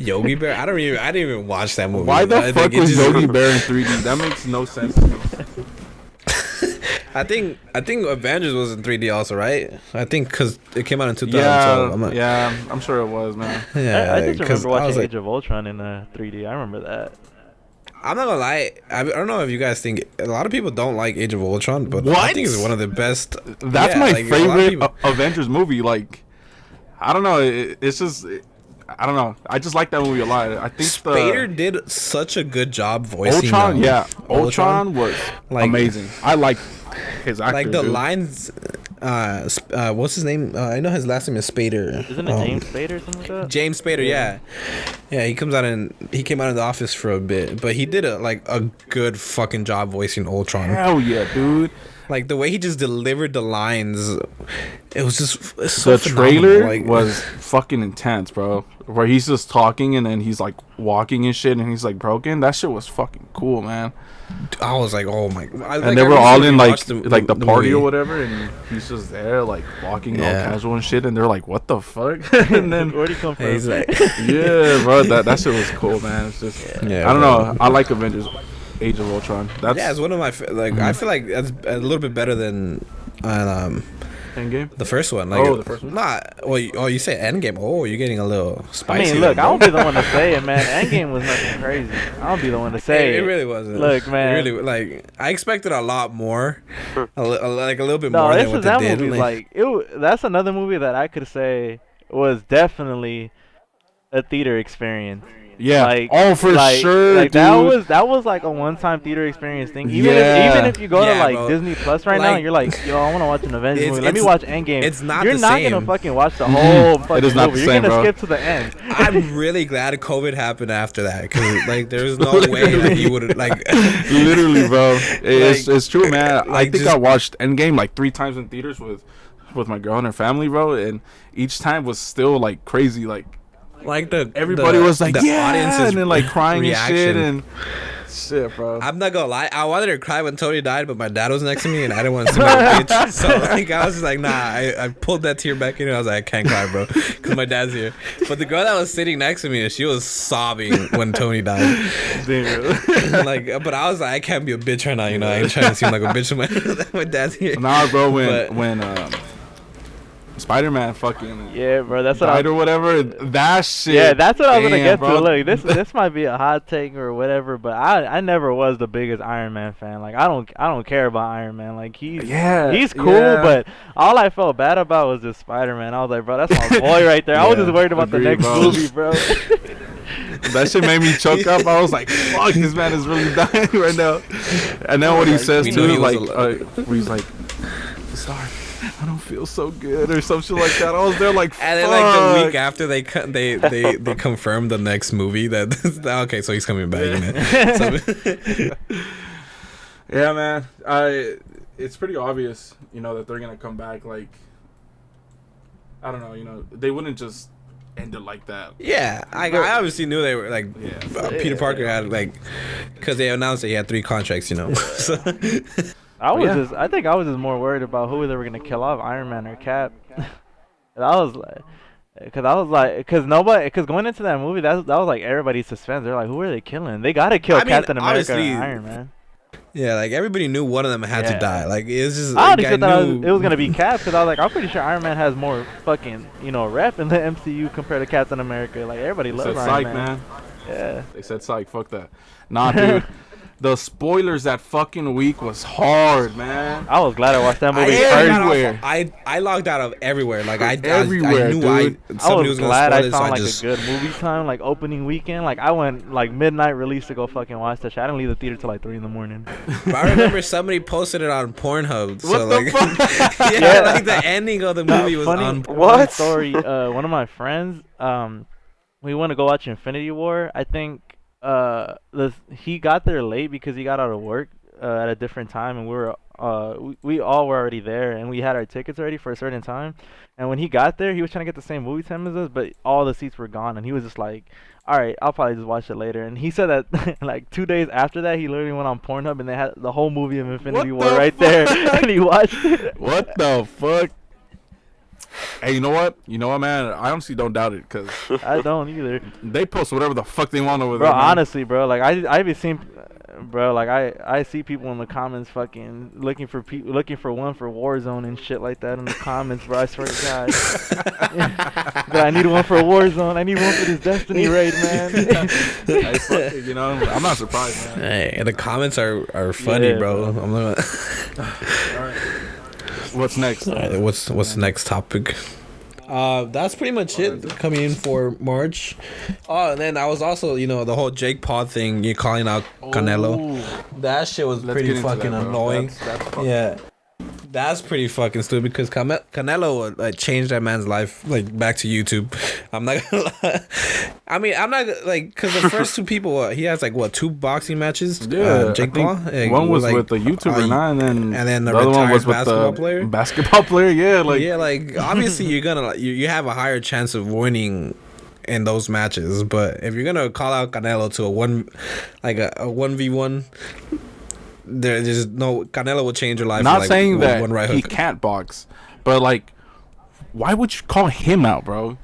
Yogi Bear? I didn't even watch that movie. Why the fuck was Yogi Bear in 3D? That makes no sense to me. I think Avengers was in 3D also, right? I think because it came out in 2012. Yeah, I'm sure it was, man. Yeah, I just remember watching Age of Ultron in 3D. I remember that. I'm not gonna lie. I don't know if you guys think, a lot of people don't like Age of Ultron, but what? I think it's one of the best. That's my favorite Avengers movie. Like, I don't know. It's just I don't know. I just like that movie a lot. I think Spader did such a good job voicing Ultron. Yeah, Ultron. Ultron was Like- amazing. I like his actor. Like the dude. lines. What's his name? I know his last name is Spader. Isn't it James Spader or something like that? James Spader, yeah. He came out of the office for a bit, but he did a good fucking job voicing Ultron. Hell yeah, dude. Like the way he just delivered the lines, it was just it's so The trailer phenomenal. Like, was fucking intense, bro. Where he's just talking and then he's like walking and shit and he's like broken. That shit was fucking cool, man. I was like, oh my! And they were all in like the party or whatever, and he's just there like walking all casual and shit, and they're like, "What the fuck?" And then Where'd he come from? He's like, yeah, bro, that shit was cool, man. It's just Yeah, I don't bro. know. I like Avengers: Age of Ultron. That's yeah, it's one of my I feel like that's a little bit better than Endgame. the first one. Like, The first one. You say Endgame. Oh, you're getting a little I spicy. mean, look, I won't be the one to say it, man. Endgame was nothing crazy. I won't be the one to say It really wasn't. Look, man. It really, like, I expected a lot more, like a little bit No, more this than what is they that did. movie. That's another movie that I could say was definitely a theater experience. Yeah. Like, For sure, like dude. that was like a one-time theater experience thing. Even Yeah. if you go to Yeah, like bro. Disney Plus right now, Like, and you're like, yo, I want to watch an Avengers movie. Let me it's- watch Endgame. it's not You're the not same. gonna fucking watch the whole fucking is not movie. the You're same, gonna bro. skip to the end. I'm really glad COVID happened after that, because like there's no way like you would like. Literally, bro. It's true, man. I like, think just- I watched Endgame like 3 times in theaters with my girl and her family, bro, and each time was still like crazy, like Like everybody was like, the yeah, audience's and then like crying reaction. and shit and shit, bro. I'm not gonna lie, I wanted to cry when Tony died, but my dad was next to me and I didn't want to see my bitch. So like I was just like, nah. I pulled that tear back in and I was like, I can't cry, bro, because my dad's here. But the girl that was sitting next to me, she was sobbing when Tony died. Like, but I was like, I can't be a bitch right now, you know. I ain't trying to seem like a bitch when my dad's here. Nah, bro. But- When Spider-Man fucking Yeah, bro. That's what I died or whatever, that shit. Yeah, that's what I was gonna damn, get bro. to. Look, this might be a hot take or whatever, but I never was the biggest Iron Man fan. Like I don't care about Iron Man. Like he's cool, yeah. but all I felt bad about was just Spider-Man. I was like, bro, that's my boy right there. I was Yeah, just worried about the agreed, next bro. movie, bro. That shit made me choke up. I was like, fuck, this man is really dying right now. And then what he says We too, knew he was like, where he's like, sorry, I don't feel so good or some shit like that. I was there like, And then like the week after they confirmed the next movie that okay, so he's coming back. You know? So, yeah, man. It's pretty obvious, you know, that they're gonna come back. Like, I don't know, you know, they wouldn't just end it like that. yeah, I obviously knew they were like Yeah. Peter Parker had like because they announced that he had 3 contracts, you know. So, I think I was just more worried about who they were gonna kill off, Iron Man or Cap. Because going into that movie, that was like everybody's suspense. They're like, who are they killing? They gotta kill I mean, Captain America obviously- and Iron Man. yeah, like everybody knew one of them had to Yeah. die. Like it's just I like, honestly thought knew- it was gonna be Cap because I was like, I'm pretty sure Iron Man has more fucking rep in the MCU compared to Captain America. Like everybody They loves said Iron psych, Man. man. Yeah. They said psych. Fuck that. Nah, dude. The spoilers that fucking week was hard, man. I was glad I watched that movie I, first. everywhere. I logged out of everywhere. Like I Everywhere, I knew dude. I somebody was was gonna glad spoil I it, so found I like just a good movie time, like opening weekend. Like I went like midnight release to go fucking watch that shit. I didn't leave the theater till like 3 in the morning. But I remember somebody posted it on Pornhub. So What the like, fuck? yeah, like the ending of the movie was funny, on. funny story. One of my friends, we went to go watch Infinity War. I think he got there late because he got out of work at a different time, and we all were already there, and we had our tickets already for a certain time. And when he got there, he was trying to get the same movie time as us, but all the seats were gone, and he was just like, all right, I'll probably just watch it later. And he said that like 2 days after that, he literally went on Pornhub and they had the whole movie of Infinity What War the right there, fuck? and he watched it. What the fuck? Hey, you know what? You know what, man? I honestly don't doubt it because I don't either. they post whatever the fuck they want over Bro, there. man. honestly, bro, like I be seeing, bro, like I see people in the comments fucking looking for one for Warzone and shit like that in the comments, bro. I swear to God. But I need one for Warzone. I need one for this Destiny raid, man. Hey, fuck it, you know, I'm not surprised, man. Hey, the comments are funny, Yeah, bro. I'm not. What's next? All right, what's the next topic? That's pretty much it coming in for March. Oh, and then I was also, the whole Jake Paul thing. You calling out Canelo. That shit was pretty fucking annoying. That's fucking Yeah. That's pretty fucking stupid because Canelo like changed that man's life like back to YouTube. I'm not gonna lie. I mean, I'm not like because the first two people he has like what 2 boxing matches. Yeah, Jake Paul. One was like, with the YouTuber, and then the other one was with basketball the player. Basketball player, yeah, like obviously you're gonna you have a higher chance of winning in those matches, but if you're gonna call out Canelo to a 1v1. There's no Canelo will change your life. Not like saying that one right he hook. can't box, but like, why would you call him out, bro?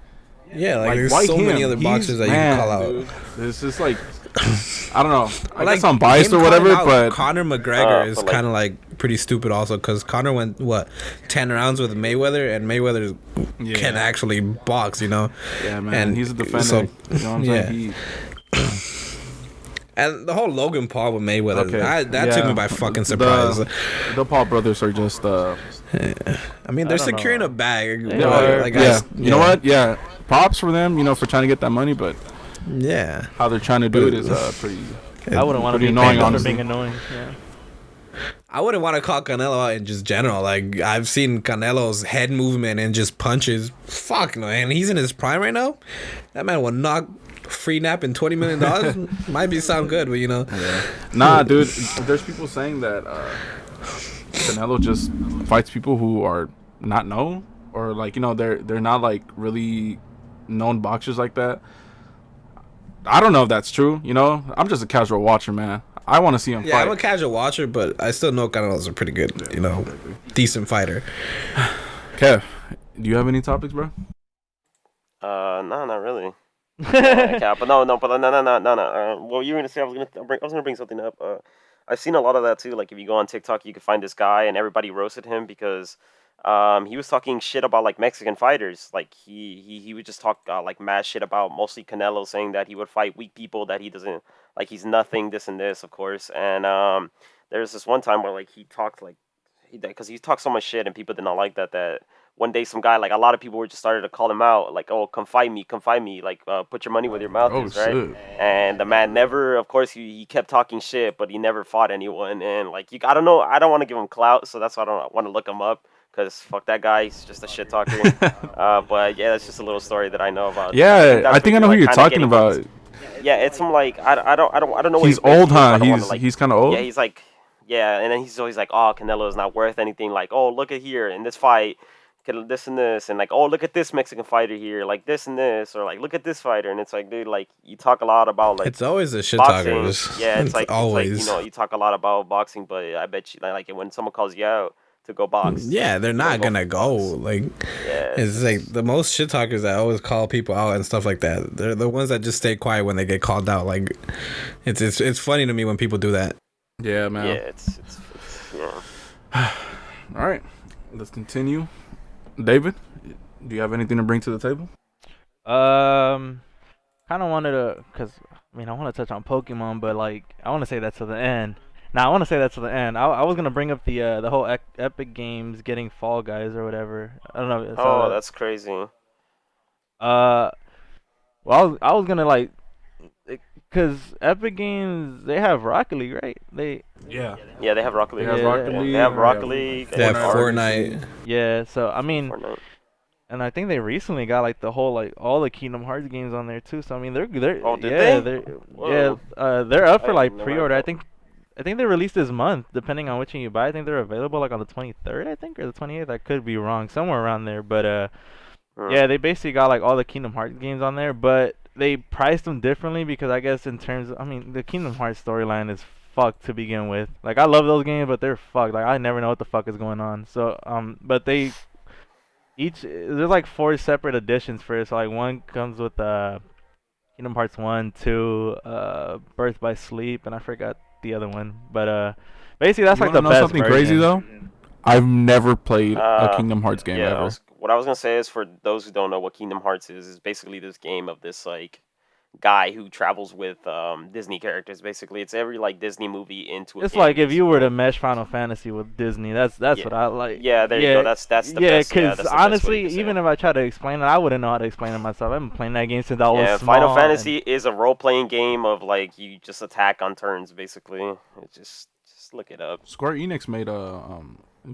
Yeah, like there's why so many him? other boxers that you can call out. Dude. It's just like I don't know. I like guess I'm biased or him whatever, calling out but Conor McGregor is but, like- kind of like pretty stupid also because Conor went 10 rounds with Mayweather and Mayweather can actually box, yeah, man, and he's a defender. so- you know what I'm saying? And the whole Logan Paul with Mayweather, Okay, that took me by fucking surprise. The Paul brothers are just I mean, they're I don't securing know. a bag. They but, are. like, You know what? Yeah, props for them. For trying to get that money, but Yeah. how they're trying to do it is pretty. I wouldn't want to pretty be annoying, annoying for honestly. being annoying. Yeah. I wouldn't want to call Canelo out in just general. Like, I've seen Canelo's head movement and just punches. Fuck no, and he's in his prime right now. That man will knock free nap in $20 million. Might be sound good, but Nah, dude. There's people saying that Canelo just fights people who are not known, or like they're not like really known boxers like that. I don't know if that's true. I'm just a casual watcher, man. I want to see him Yeah, fight. I'm a casual watcher, but I still know Canelo's a pretty good, decent fighter. Kev, do you have any topics, bro? No, not really. But no. What you were gonna say? I was gonna bring something up. I've seen a lot of that too. Like if you go on TikTok, you can find this guy, and everybody roasted him because he was talking shit about like Mexican fighters. Like he would just talk like mad shit about mostly Canelo, saying that he would fight weak people, that he doesn't like, he's nothing, this and this, of course. And there's this one time where like he talked like because he talked so much shit and people did not like that one day some guy, like a lot of people were just started to call him out, like, oh, come fight me, like put your money where your mouth is, right? Shit. And the man never, of course, he kept talking shit, but he never fought anyone. And like I don't know, I don't want to give him clout, so that's why I don't want to look him up, because fuck that guy, he's just a shit talker. But yeah, that's just a little story that I know about. Yeah, I think I know who like, you're kinda talking getting about. into. Yeah, it's some like I don't know. He's what old, huh? I don't wanna, like, He's kind of old. yeah, he's like, yeah, and then he's always like, oh, Canelo is not worth anything. Like, oh, look at here in this fight, this and this, and like, oh, look at this Mexican fighter here, like this and this, or like, look at this fighter, and it's like, dude, like, you talk a lot about like It's always a shit boxing. talker. Yeah, it's like always. you talk a lot about boxing, but I bet you like when someone calls you out to go box. Yeah, they're not gonna go. Like, Yeah, it's like the most shit talkers that always call people out and stuff like that. They're the ones that just stay quiet when they get called out. Like, it's funny to me when people do that. Yeah, man. yeah, it's yeah. All right, let's continue. David, do you have anything to bring to the table? Kind of wanted to, cause I want to touch on Pokemon, but like I want to say that to the end. I want to say that to the end. I was gonna bring up the whole Epic Games getting Fall Guys or whatever. I don't know. Oh, that's crazy. Well, I was gonna like, cause Epic Games, they have Rocket League, right? Yeah. Yeah, they have Rocket League. They have Rocket League. They have Rocket League. They have Fortnite. Fortnite. Yeah. So I mean, Fortnite. and I think they recently got like the whole like all the Kingdom Hearts games on there too. So I mean, they're Oh, did yeah, they? they're Whoa. they're up for I like never pre-order. heard I think they released this month, depending on which one you buy. I think they're available like on the 23rd, I think, or the 28th. I could be wrong, somewhere around there. But yeah, they basically got like all the Kingdom Hearts games on there, but they priced them differently because I guess in terms of, the Kingdom Hearts storyline is fucked to begin with. Like I love those games, but they're fucked. Like I never know what the fuck is going on. So but there's like 4 separate editions for it. So like one comes with Kingdom Hearts 1, 2, Birth by Sleep, and I forgot the other one. But basically that's like the best something version. crazy though? I've never played a Kingdom Hearts game Yeah, ever. what I was gonna say is, for those who don't know what Kingdom Hearts is basically this game of this like guy who travels with Disney characters. Basically, it's every like Disney movie into. It's like if you were to mesh Final Fantasy with Disney. That's what I like. Yeah, there you go. That's the best. Yeah, because honestly, even if I try to explain it, I wouldn't know how to explain it myself. I've been playing that game since I was small. Final Fantasy is a role-playing game of like you just attack on turns. Basically, it just look it up. Square Enix made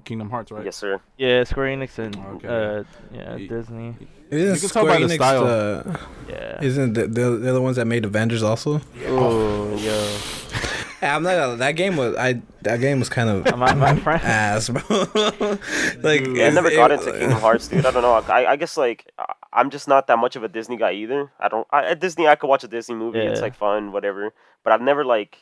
Kingdom Hearts, right? Yes, sir. Yeah, Square Enix and Okay. Disney. Isn't You can tell by the style. Yeah. Isn't they're the ones that made Avengers also? Oh, yo. I'm not gonna, that game was kind of My friend. ass, bro. Like I never got into Kingdom Hearts, dude. I don't know. I guess like I'm just not that much of a Disney guy either. At Disney I could watch a Disney movie. It's Yeah. like fun, whatever. But I've never like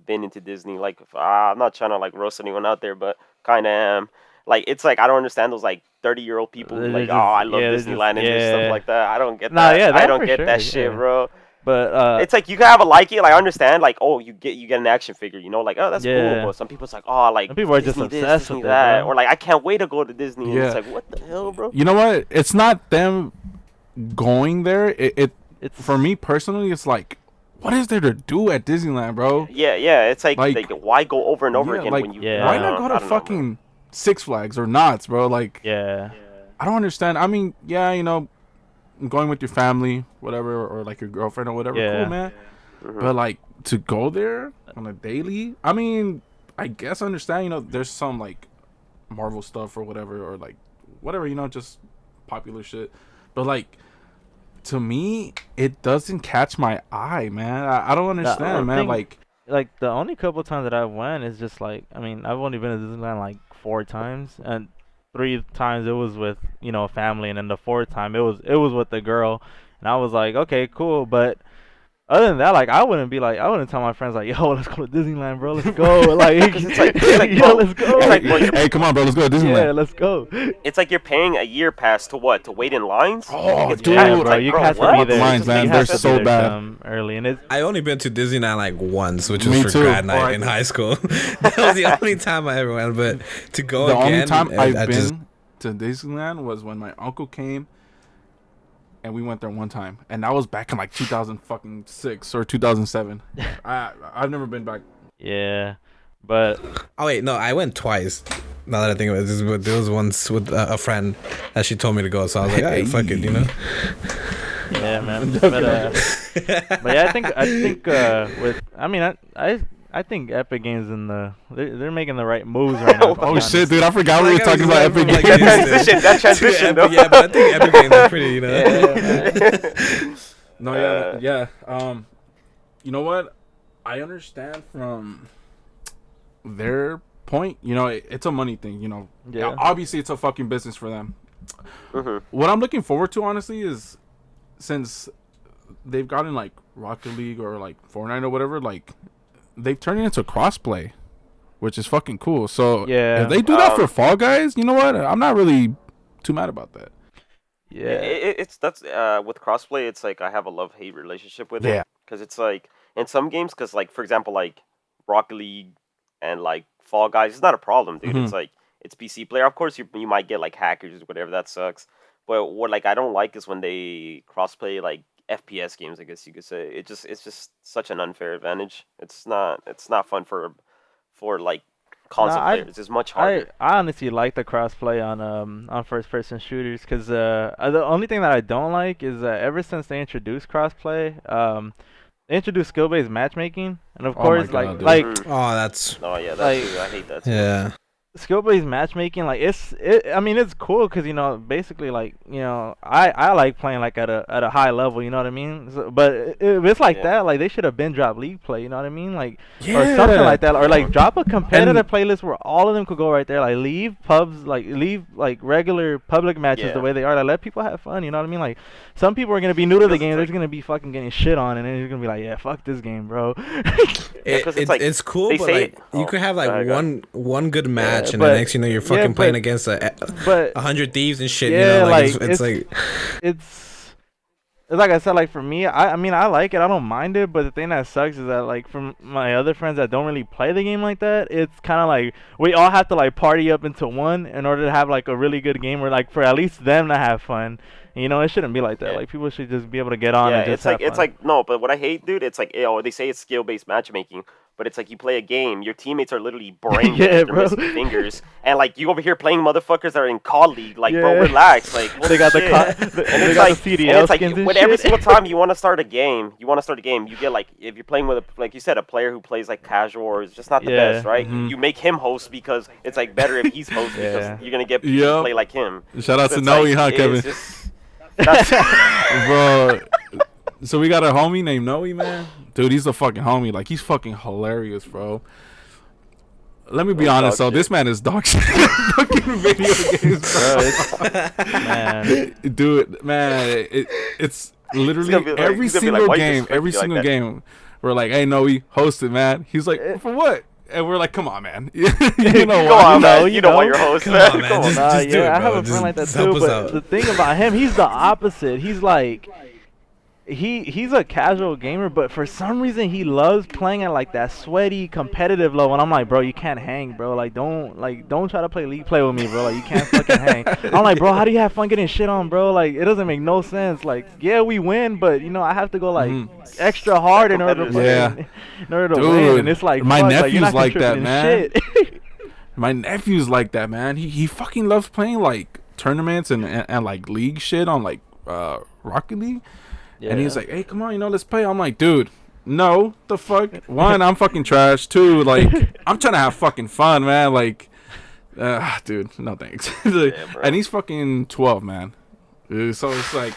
been into Disney. Like I'm not trying to like roast anyone out there, but kind of am. Like it's like I don't understand those like 30-year-old people who They're like just- I love yeah, they're Disneyland just- and stuff yeah. like that. I don't get Nah, that. yeah, I that don't for get sure, that shit, yeah. bro. But It's like you can have a like it. Like I understand, like you get an action figure, you know, like oh that's Yeah. cool. But some people it's like oh like Some people are just Disney this, obsessed Disney with it, that, bro. or like I can't wait to go to Disney. And Yeah. it's like what the hell, bro? You know what? It's not them going there. It it's for me personally, it's like, what is there to do at Disneyland, bro? Yeah, it's like, why go over and over Yeah, again like, when you Yeah. Why I not don't go know, to fucking Six Flags or Knott's, bro? Like, yeah. I don't understand. I mean, yeah, you know, going with your family, whatever, or like your girlfriend or whatever, Yeah. cool, man. But like to go there on a daily, I mean, I guess I understand. You know, there's some like Marvel stuff or whatever, or like whatever, you know, just popular shit. But like, to me, it doesn't catch my eye, man. I don't understand, I man. think- Like the only couple times that I went is just like I mean I've only been to Disneyland like 4 times, and 3 times it was with a family, and then the 4th time it was with the girl, and I was like okay cool, but other than that, like I wouldn't tell my friends like yo let's go to Disneyland, bro, let's go, like it's like, yo let's go, it's like, well, hey, come on, bro, let's go to Disneyland. yeah let's go. it's like you're paying a year pass to what? To wait in lines? Oh, It's dude, packed. Yeah, It's bro, like, you bro, have to what? be there. Lines, man, You they're have to be so there, bad. early, and it's I only been to Disneyland like once, which was Me for too. grad night Alright. in high school. That was the only time I ever went. But to go The again, only time I've I been just to Disneyland was when my uncle came, and we went there one time, and that was back in like 2006 or 2007. I've never been back. yeah, but oh wait, no, I went twice. Now that I think of it, there was once with a friend that she told me to go, so I was like, hey, fuck it, you know. yeah, man. But yeah, I think with I think Epic Games they're making the right moves right now. Oh shit, dude! I forgot we were Like, I talking was about going Epic from, like, Games. this That transition, though. Yeah, but I think Epic Games is pretty, you know. No, yeah. You know what? I understand from their point. You know, it's a money thing. You know, Yeah. Obviously, it's a fucking business for them. Mhm. What I'm looking forward to, honestly, is since they've gotten like Rocket League or like Fortnite or whatever, like they've turned it into crossplay, which is fucking cool. So Yeah. if they do that for Fall Guys, you know what? I'm not really too mad about that. Yeah. It's that's with crossplay. It's like I have a love-hate relationship with Yeah. it because it's like in some games, because like for example, like Rocket League and like Fall Guys, it's not a problem, dude. Mhm. It's like it's PC player. Of course, you might get like hackers or whatever. That sucks. But what like I don't like is when they crossplay like FPS games. I guess you could say it's just such an unfair advantage. It's not fun for like console Nah, players. It's much harder. I honestly like the crossplay on first person shooters because the only thing that I don't like is ever since they introduced crossplay, they introduced skill based matchmaking, and of Oh my course God, dude. like Oh, that's Oh yeah, that's like- true. I hate that. Too. yeah. skill based matchmaking, like I mean it's cool because basically like I like playing like at a high level, you know what I mean, but if it's like Yeah. that, like they should have been dropped league play, you know what I mean, like or something like that, or like drop a competitive playlist where all of them could go right there, like leave regular public matches Yeah. the way they are, like let people have fun, you know what I mean, like some people are gonna be new to the game, they're just gonna be fucking getting shit on, and then you're gonna be like, yeah, fuck this game, bro. 'cause it's like- it's cool, they but say like it- you oh, could have like go ahead. one good match, and but- the next you know you're fucking yeah, playing but- against but 100 thieves and shit. Yeah, you know, like like, it's like it's it's like I said, like for me, I mean I like it, I don't mind it, but the thing that sucks is that like from my other friends that don't really play the game like that, it's kind of like we all have to like party up into one in order to have like a really good game, or like for at least them to have fun. You know, it shouldn't be like that. Yeah. Like people should just be able to get on Yeah, and just it's like have fun. no, but what I hate, dude, it's like they say it's skill based matchmaking, but it's like you play a game, your teammates are literally brain dead, Yeah, they're bro. missing fingers, and like you over here playing motherfuckers that are in COD League, like bro, Yeah. relax, like They got the shit. co- And they it's got like, the CDL and it's like skins and when every shit. single time you want to start a game, you get like if you're playing with like you said, a player who plays like casual or is just not the Yeah. best, right? Mhm. You make him host because it's like better if he's host Yeah. because you're gonna get people Yep. to play like him. Shout out So to it's Noe, like, huh, it's Kevin? just- that's- Bro, so we got a homie named Noe, man. Dude, he's a fucking homie. Like, he's fucking hilarious, bro. Let me be He's honest, dog so shit. this man is dog shit. Fucking video games, Bro, bro. man. Dude, man, it's literally gonna be like- every he's gonna be single like, "Why you game, disrespect every me like single that?" game. We're like, hey, Noe, host it, man. He's like, for what? And we're like, come on, man. you know Go what? on, man. know, You you know why know. you're host, Come man. on, man. Come on. Just- Nah, do yeah, it, I have bro. a friend like that Just help too. us But out. the thing about him, he's the opposite. He's like, he's a casual gamer, but for some reason he loves playing at like that sweaty competitive level. And I'm like, bro, you can't hang, bro. Like don't try to play league play with me, bro. Like you can't fucking hang. I'm like, bro, how do you have fun getting shit on, bro? Like it doesn't make no sense. Like yeah, we win, but you know I have to go like extra hard in order to competitive. fucking- in order to Dude, win. And it's like my fuck, like, you're nephew's not like that, contributing man. shit. My nephew's like that, man. He fucking loves playing like tournaments and like league shit on like Rocket League. And he's like, hey, come on, let's play. I'm like, dude, no, the fuck. One, I'm fucking trash. Two, like, I'm trying to have fucking fun, man. Like, dude, no thanks. bro. And he's fucking 12, man. So it's like,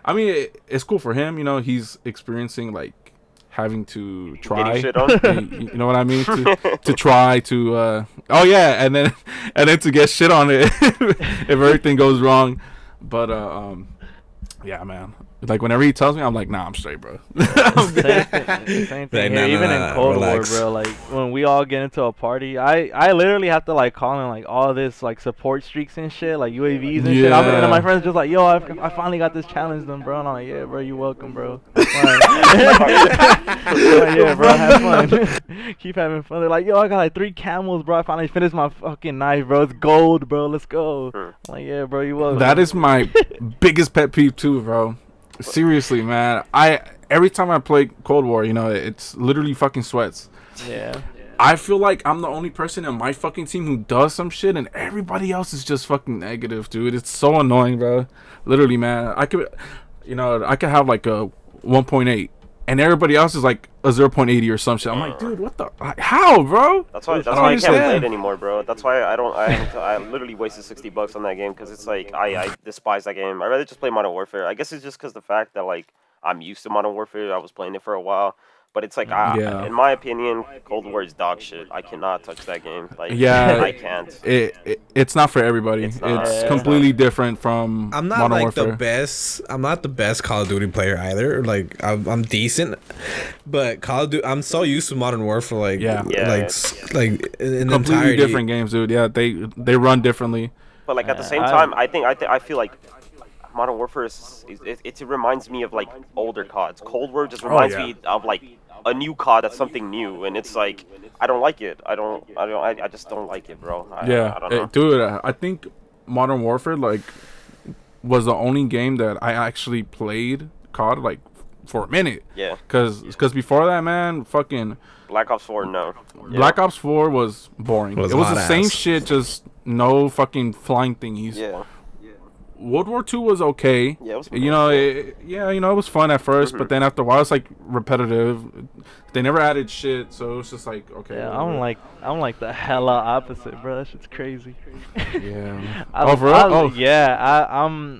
I mean, it's cool for him. He's experiencing like having to try. Getting shit on. You know what I mean? To try to. Oh yeah, and then to get shit on it if everything goes wrong. But yeah, man. Like whenever he tells me, I'm like, nah, I'm straight, bro. Same thing Like, here. nah, Even nah, in Cold relax. War, bro. Like when we all get into a party, I literally have to like call in like all this like support streaks and shit, like UAVs and shit. And then my friends just like, yo, I finally got this challenge done, bro. And I'm like, yeah, bro, you welcome, bro. Like, yeah, bro, have fun. Keep having fun. They're like, yo, I got like 3 camels, bro. I finally finished my fucking knife, bro. It's gold, bro. Let's go. I'm like, yeah, bro, you welcome. That is my biggest pet peeve too, bro. Seriously, man. Every time I play Cold War, it's literally fucking sweats. Yeah. I feel like I'm the only person in my fucking team who does some shit, and everybody else is just fucking negative, dude. It's so annoying, bro. Literally, man. I could have like a 1.8, and everybody else is like a 0.80 or some shit. I'm like, dude, what the? How, bro? That's why I can't understand. play it anymore, bro. That's why I literally wasted $60 on that game because it's like I despise that game. I'd rather just play Modern Warfare. I guess it's just because the fact that like I'm used to Modern Warfare. I was playing it for a while. But it's like, Yeah. in my opinion, Cold War is dog shit. I cannot touch that game. Like, Yeah. I can't. It's not for everybody. It's It's, not. Yeah. completely different from I'm not Modern like Warfare. the best. I'm not the best Call of Duty player either. Like I'm decent, but Call of Duty. I'm so used to Modern Warfare. Like Yeah. Yeah. like in the Completely entirety. different games, dude. Yeah, they run differently. But like at the same I- time, I feel like Modern Warfare it reminds me of like older CODs. Cold War just reminds yeah. me of like a new COD that's something new, and it's like I don't like it. I just don't like it, bro. I don't know. Dude, I think Modern Warfare like was the only game that I actually played COD like for a minute. Yeah. Cause before that, man, fucking Black Ops 4, no. Yeah. Black Ops 4 was boring. Was It was hot the same ass. shit, just no fucking flying thingies. Yeah. World War II was okay. Yeah, it was it was fun at 1st, but then after a while, it's like repetitive. They never added shit, so it's just like okay. Yeah, whatever. I'm like the hella opposite, bro. That shit's crazy. Yeah. I, For real? I, Oh. Yeah,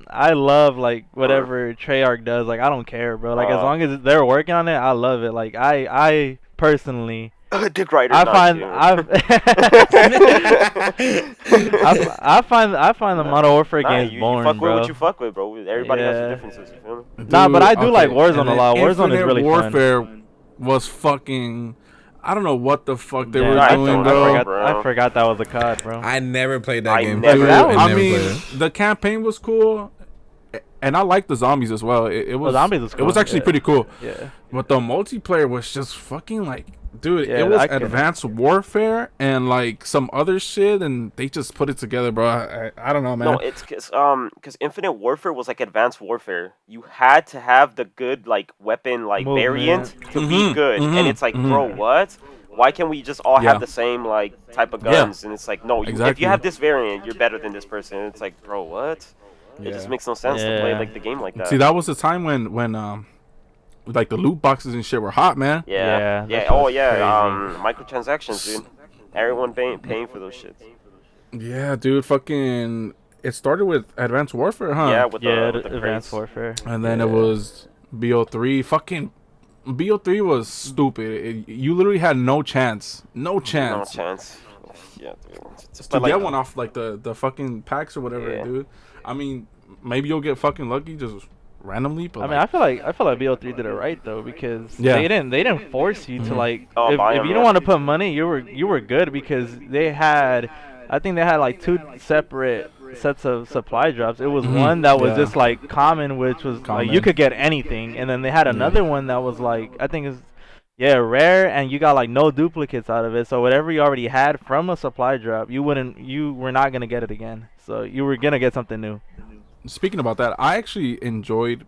I love like whatever Treyarch does. Like I don't care, bro. Like as long as they're working on it, I love it. Like I personally, Dick Rider. I find I find the Modern Warfare games you boring, fuck bro. with what you fuck with, bro. Everybody has Yeah. their differences. You feel me? Nah, but I do like okay. Warzone And a lot. then Warzone is Infinite really fun. Warfare was fucking. I don't know what the fuck they Yeah, were I doing, don't- bro. bro. I forgot that was a COD, bro. I never played that I game. never- Dude, That was- I never mean, played it. the campaign was cool, and I like the zombies as well. It was zombies was It was cool, actually yeah. pretty cool. Yeah. But the multiplayer was just fucking like, dude, Yeah, it was I couldn't. Advanced Warfare and like some other shit, and they just put it together, bro. I don't know, man. No, it's because Infinite Warfare was like Advanced Warfare. You had to have the good like weapon like Movement. variant to be good, and mhm, it's like, bro, what? Why can't we just all Yeah. have the same like type of Yeah. guns? And it's like, no, if Exactly. you have this variant, you're better than this person. And it's like, bro, what? It just Yeah. makes no sense to play Yeah. like the game like that. See, that was the time when like the loot boxes and shit were hot, man. Yeah, Yeah, yeah. that Oh was yeah, microtransactions, dude. Everyone paying for those shits. Yeah, dude, fucking. It started with Advanced Warfare, huh? Yeah, with Yeah, the Advanced crates. Warfare. And then Yeah. it was BO3. Fucking BO3 was stupid. You literally had no chance. No No chance chance. Yeah, dude. to But, like, get one off like the fucking packs or whatever, Yeah. dude. I mean, maybe you'll get fucking lucky just randomly, but I mean, I feel like BO3 did it right though, because Yeah. they didn't force you to like Oh, buy if 'em, you yeah. don't want to put money, you were good, because I think they had like 2 separate sets of supply drops. It was one that was Yeah. just like common, which was like Common. you could get anything, and then they had another one that was like, I think is rare, and you got like no duplicates out of it. So whatever you already had from a supply drop, you were not gonna get it again. So you were gonna get something new. speaking about that, I actually enjoyed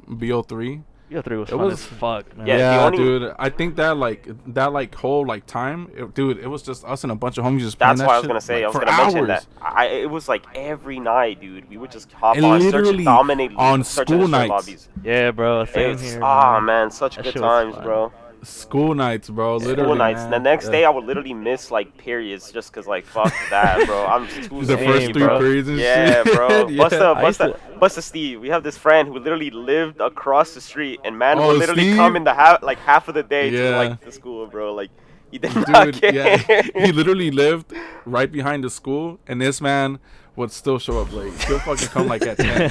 BO3. BO3 was It fun was- as fuck, man. Yeah, the Yeah, only- dude. I think that whole like time, dude, it was just us and a bunch of homies just playing That's that what I was shit, gonna say. like, I was for gonna mention hours. that. It was like every night, dude. We would just hop And on, search literally and dominate on search school and destroy nights. lobbies. Yeah, bro. Same It's here. man, such That good shit was times, fun. bro. School nights, bro. Literally, School nights. man. The next Yeah. day, I would literally miss like periods just cause like fuck that, bro. I'm too The stingy, first 3 bro. periods and Yeah, shit. bro. Yeah. Busta Steve. We have this friend who literally lived across the street, and man Oh, would literally Steve? come in the half of the day to Yeah. like the school, bro. Like he did not Dude, care. yeah, he literally lived right behind the school, and this man would still show up late. He'll fucking come like at 10.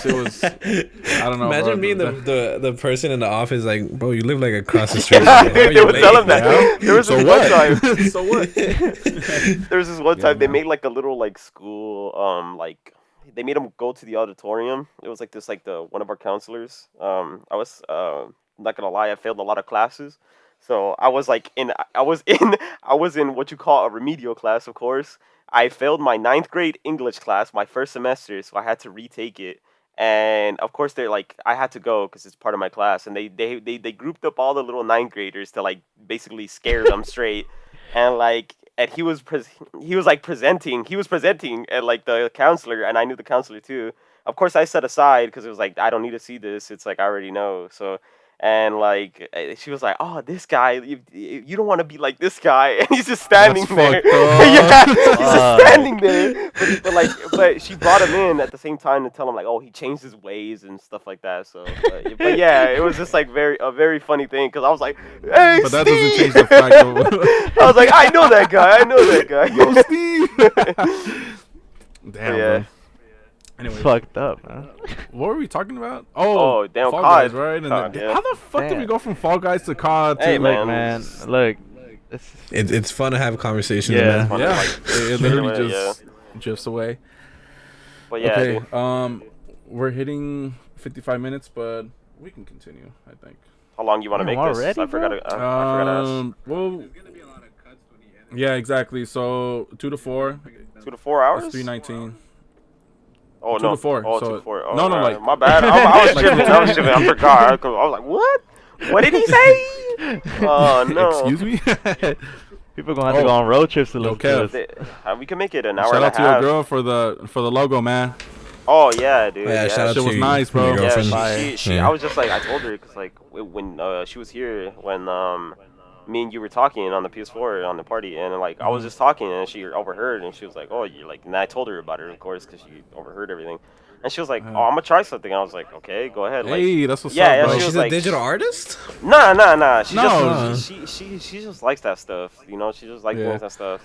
Shit was, I don't know. Imagine bro, being the- the person in the office like, bro, you live like across the street. Dude, Why are they you would late?" tell him that. Yeah. There was So this what? one time. So what? There was this one Yeah, time they man. made like a little like school like they made him go to the auditorium. It was like this like the one of our counselors. I was not gonna lie, I failed a lot of classes. So I was like I was in what you call a remedial class, of course. I failed my 9th grade English class my first semester, so I had to retake it. And of course they're like I had to go because it's part of my class, and they grouped up all the little 9th graders to like basically scare them straight. And he was presenting at like the counselor, and I knew the counselor too. Of course I set aside because it was like I don't need to see this, it's like I already know. So and like she was like, oh, this guy, you don't want to be like this guy. And he's just standing That's there. fucked up. Yeah, he's just standing there. But she brought him in at the same time to tell him like, oh, he changed his ways and stuff like that. So but yeah, it was just like a very funny thing, because I was like, hey, But that Steve! doesn't change the fact of I was like, I know that guy. Yo, Steve. Damn, Yeah. bro. Anyway, Fucked up, man. what were we talking about? Oh, damn, Fall COD. Guys, right? And COD, then, yeah. how the fuck did Damn. we go from Fall Guys to COD? Hey, to, man. Look, man. Look. It's fun to have conversations, Yeah. man. Yeah, Like, it literally anyway, just drifts away. But yeah, Okay, dude. we're hitting 55 minutes, but we can continue, I think. How long you want to Damn, make this? already, I forgot bro? to ask. Well, yeah, exactly. So 2 to 4, 2 to 4 hours? that's 319. Oh, 2 no. to 4, Oh, so- 2 to 4. Oh, no, alright. like- My bad. I was Like tripping. I forgot. I was like, what? What did he say? Oh, no. Excuse me. People gonna have to go on road trips to Yo, listen to Kev. this. We can make it an hour Shout and a out to your half. girl for the logo, man. Oh, yeah, dude. Oh, yeah, shout out Shit to was nice, bro. your Yeah, girlfriend. Fire. I was just like, I told her, because like when she was here, when me and you were talking on the PS4 on the party, and like I was just talking, and she overheard, and she was like, oh, you're like, and I told her about it, of course, because she overheard everything, and she was like, oh, I'm gonna try something. I was like, okay, go ahead. Like, Hey, that's what's yeah, up, yeah, bro. she She's was a like- digital artist? Nah. She No. just she just likes that stuff. You know, she just likes Yeah. doing that stuff.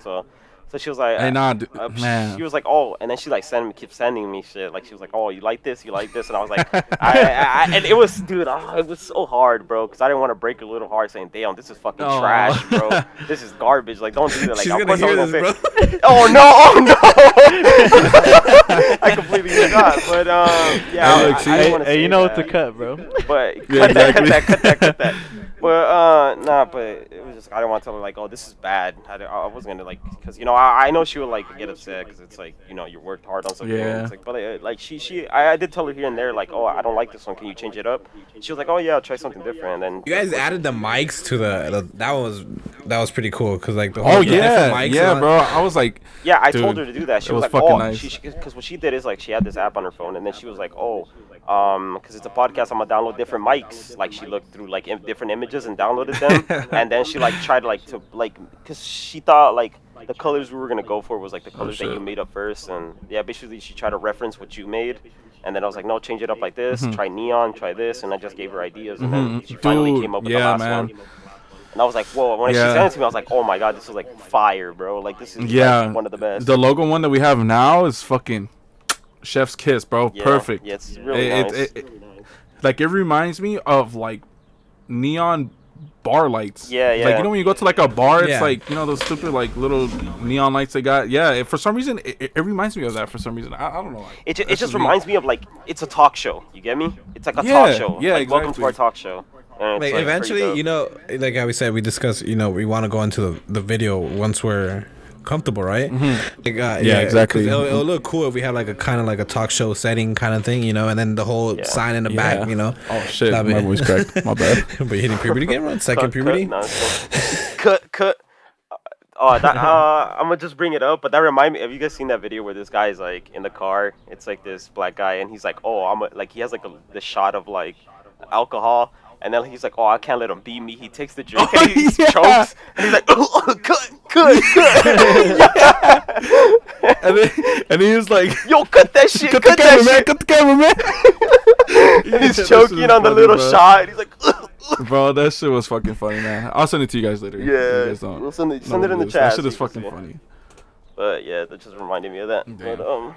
So she was like, Hey, nah, man. She was like, oh, and then she like kept sending me shit. Like she was like, oh, you like this, and I was like, and it was, dude, it was so hard, bro, because I didn't want to break her little heart, saying, damn, this is fucking trash, bro. This is garbage. Like, don't do that. Like, She's of gonna course hear I'm this, gonna bro. say, oh no. I completely forgot, but yeah, Hey, look, I didn't want to Hey, say you know what that. to cut, bro. But Yeah, cut that. But nah, but it was just I didn't want to tell her like, oh, this is bad. I wasn't gonna like, cause you know I know she would like get upset, cause it's like, you know, you worked hard on something. Yeah. It's like, but like I did tell her here and there like, oh, I don't like this one. Can you change it up? She was like, oh yeah, I'll try something different. And then You guys added the mics to the that was pretty cool because like the Oh whole yeah, different mics yeah, on- bro. I was like, yeah, I dude, told her to do that. She it was was like, fucking oh, nice. because what she did is like she had this app on her phone, and then she was like, oh, because it's a podcast, I'm gonna download different mics. Like she looked through like different images and downloaded them, and then she like tried like to like, because she thought like the colors we were gonna go for was like the colors that shit. you made up first, and yeah, basically she tried to reference what you made. And then I was like, no, change it up like this. Try neon, try this, and I just gave her ideas, and then she finally Dude, came up with yeah, the last man. one. And I was like, whoa! When she Yeah. sent it to me, I was like, oh my god, this is like fire, bro! Like this is yeah, like, one of the best. The logo one that we have now is fucking chef's kiss, bro. Yeah, Perfect. Yeah, it's really nice. Like it reminds me of like neon bar lights. Yeah, yeah. Like, you know, when you go to like a bar, it's Yeah. like, you know, those stupid like little neon lights they got. Yeah, for some reason it reminds me of that. For some reason, I don't know. Like, It that's just me. reminds me of like it's a talk show. You get me? It's like a Yeah, talk show. yeah, like, welcome to exactly. our talk show. And it's, Like like, eventually, pretty you know, like how we said, we discussed, you know, we want to go into the video once we're comfortable, right? Like, Yeah, exactly. 'cause It'll look cool if we have like a kind of like a talk show setting kind of thing, you know, and then the whole Yeah. sign in the Yeah. back, you know. Oh shit, That'd my be- voice cracked. My bad. But you're hitting puberty again, right? Second cut, puberty. no, it's cool. cut. Oh, that, I'm gonna just bring it up, but that remind me. Have you guys seen that video where this guy is like in the car? It's like this black guy, and he's like, "Oh, like he has like the shot of like alcohol." And then he's like, oh, I can't let him beat me. He takes the drink and he chokes. And he's like, oh, cut. and he was like, Yo, cut that shit. cut the camera, man. Cut the camera, man. He's That choking shit was on the funny, little bro. shot. And he's like, Bro, that shit was fucking funny, man. I'll send it to you guys later. You yeah. guys don't We'll send it know in the what is. chat. That shit so is you can fucking see. funny. But yeah, that just reminded me of that. Damn.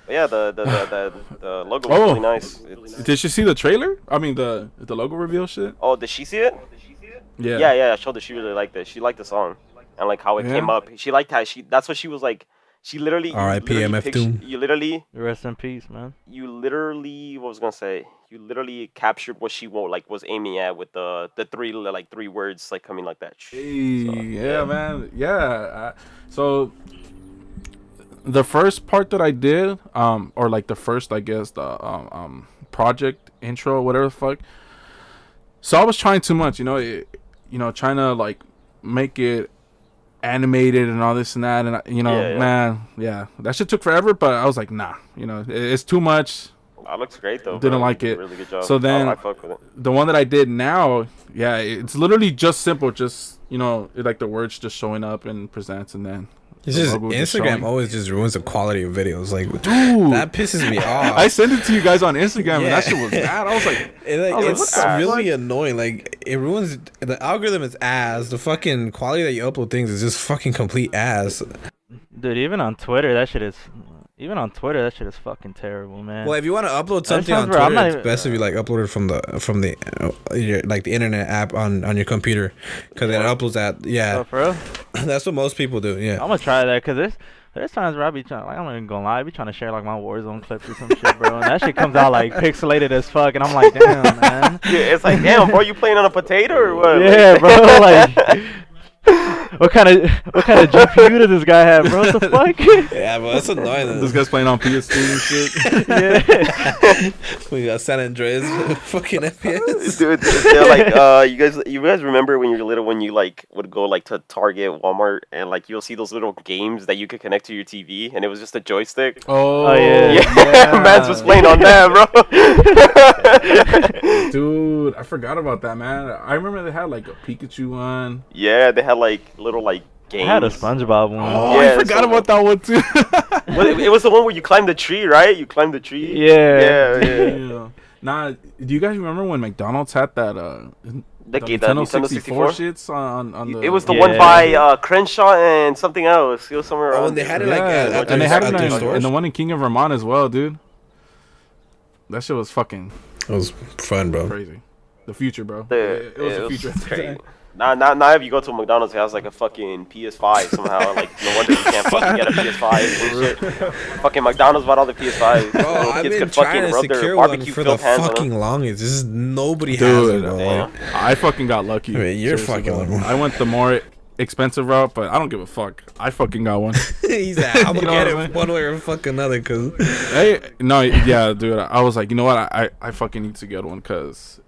But yeah, the logo was really nice. Did you see the trailer? I mean, the logo reveal shit? Oh, did she see it? Yeah. Yeah. I showed her. She really liked it. She liked the song and like how it came Yeah. up. She liked how that's what she was like. She literally. R.I.P. MF Doom. You literally. Rest in peace, man. What was I gonna say? You literally captured what she was aiming at with the three words like coming like that. Hey, So, yeah, man. Yeah. So the first part that I did, or like the first, I guess, the project intro, whatever the fuck. So I was trying too much, trying to like make it animated and all this and that, and Yeah. man, that shit took forever. But I was like, nah, it's too much. That looks great though. Didn't bro. like it. Really good job. So then- I fuck with it. The one that I did now, yeah, it's literally just simple, just like the words just showing up and presents, and then It's the just logo Instagram showing. always just ruins the quality of videos. Like, Dude, that pisses me off. I sent it to you guys on Instagram, and that Yeah. shit was bad. I was like, It's what the really annoying. Like, it ruins the algorithm is ass. The fucking quality that you upload things is just fucking complete ass. Dude, even on Twitter, that shit is fucking terrible, man. Well, if you want to upload something sounds on weird. I'm Twitter, not it's even- best if you like upload it from the internet app on your computer, because it uploads that. Yeah, Oh, for real? that's what most people do. Yeah. I'm gonna try that because there's times where I be trying, like, I'm not even gonna lie, I be trying to share like my Warzone clips or some shit, bro, and that shit comes out like pixelated as fuck, and I'm like, damn, man. Yeah, it's like, damn, bro, you playing on a potato or what? Yeah, bro, like, what kind of GPU does this guy have, bro? What the fuck? Yeah, but that's annoying. this guy's playing on PS2 and shit. Yeah. We got San Andreas, fucking FPS. Dude, they're like, you guys remember when you were little, when you like would go like to Target, Walmart, and like you'll see those little games that you could connect to your TV, and it was just a joystick. Oh, yeah. Yeah, Mans was playing on that, bro. dude, I forgot about that, man. I remember they had like a Pikachu one. Yeah, they had like little like I games. had a SpongeBob one. Oh, Yeah, I forgot so- about that one too. It was the one where you climbed the tree, right? You climbed the tree. Yeah. Yeah. Yeah. Nah, do you guys remember when McDonald's had that The Nintendo 64 shits on the? It was the one by Crenshaw and something else. It was somewhere around. Oh, and they had it like at and they had it their in stores? the one in King of Vermont as well, dude. That shit was fucking It was fun, bro. crazy. The future, bro. It was the future. crazy. Now if you go to a McDonald's, it has like a fucking PS5 somehow. Like, no wonder you can't fucking get a PS5 and shit. Fucking McDonald's bought all the PS5s. Bro, I've been trying to secure one for the fucking longest. This is nobody has it, bro. Yeah. I fucking got lucky. I mean, you're Seriously, fucking bro. lucky. I went the more expensive route, but I don't give a fuck. I fucking got one. He's like, I'm You gonna know get what I it mean? one way or fucking another, cause Hey, no, yeah, dude. I was like, you know what? I fucking need to get one, because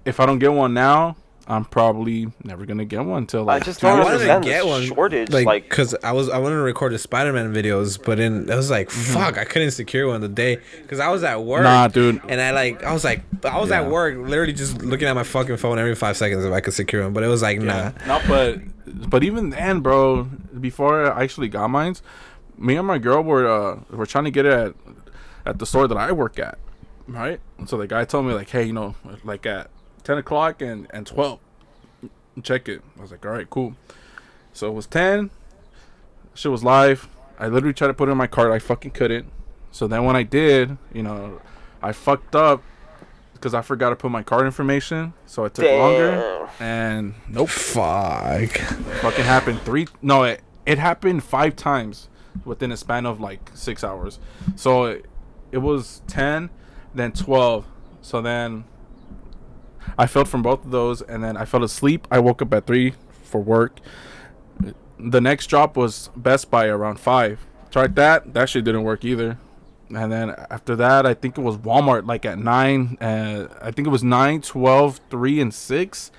if I don't get one now, I'm probably never gonna get one until like. I just don't I wanted to understand get the one, shortage. like, cause I wanted to record the Spider-Man videos, but then I was like, fuck, I couldn't secure one the day, cause I was at work. Nah, dude. And I was at work, literally just looking at my fucking phone every 5 seconds if I could secure one, but it was like, nah. No, but even then, bro, before I actually got mine, me and my girl were trying to get it at the store that I work at, right? And so the guy told me like, hey, you know, like at 10 o'clock and 12, check it. I was like, all right, cool. So it was 10. Shit was live. I literally tried to put it in my cart. I fucking couldn't. So then when I did, you know, I fucked up because I forgot to put my card information. So it took longer. And nope. Fuck. Fucking happened it happened 5 times within a span of like 6 hours. So it was 10, then 12. So then I fell from both of those, and then I fell asleep. I woke up at 3 for work. The next drop was Best Buy around 5. Tried that shit didn't work either. And then after that, I think it was Walmart like at 9. I think it was 9, 12, 3, and 6.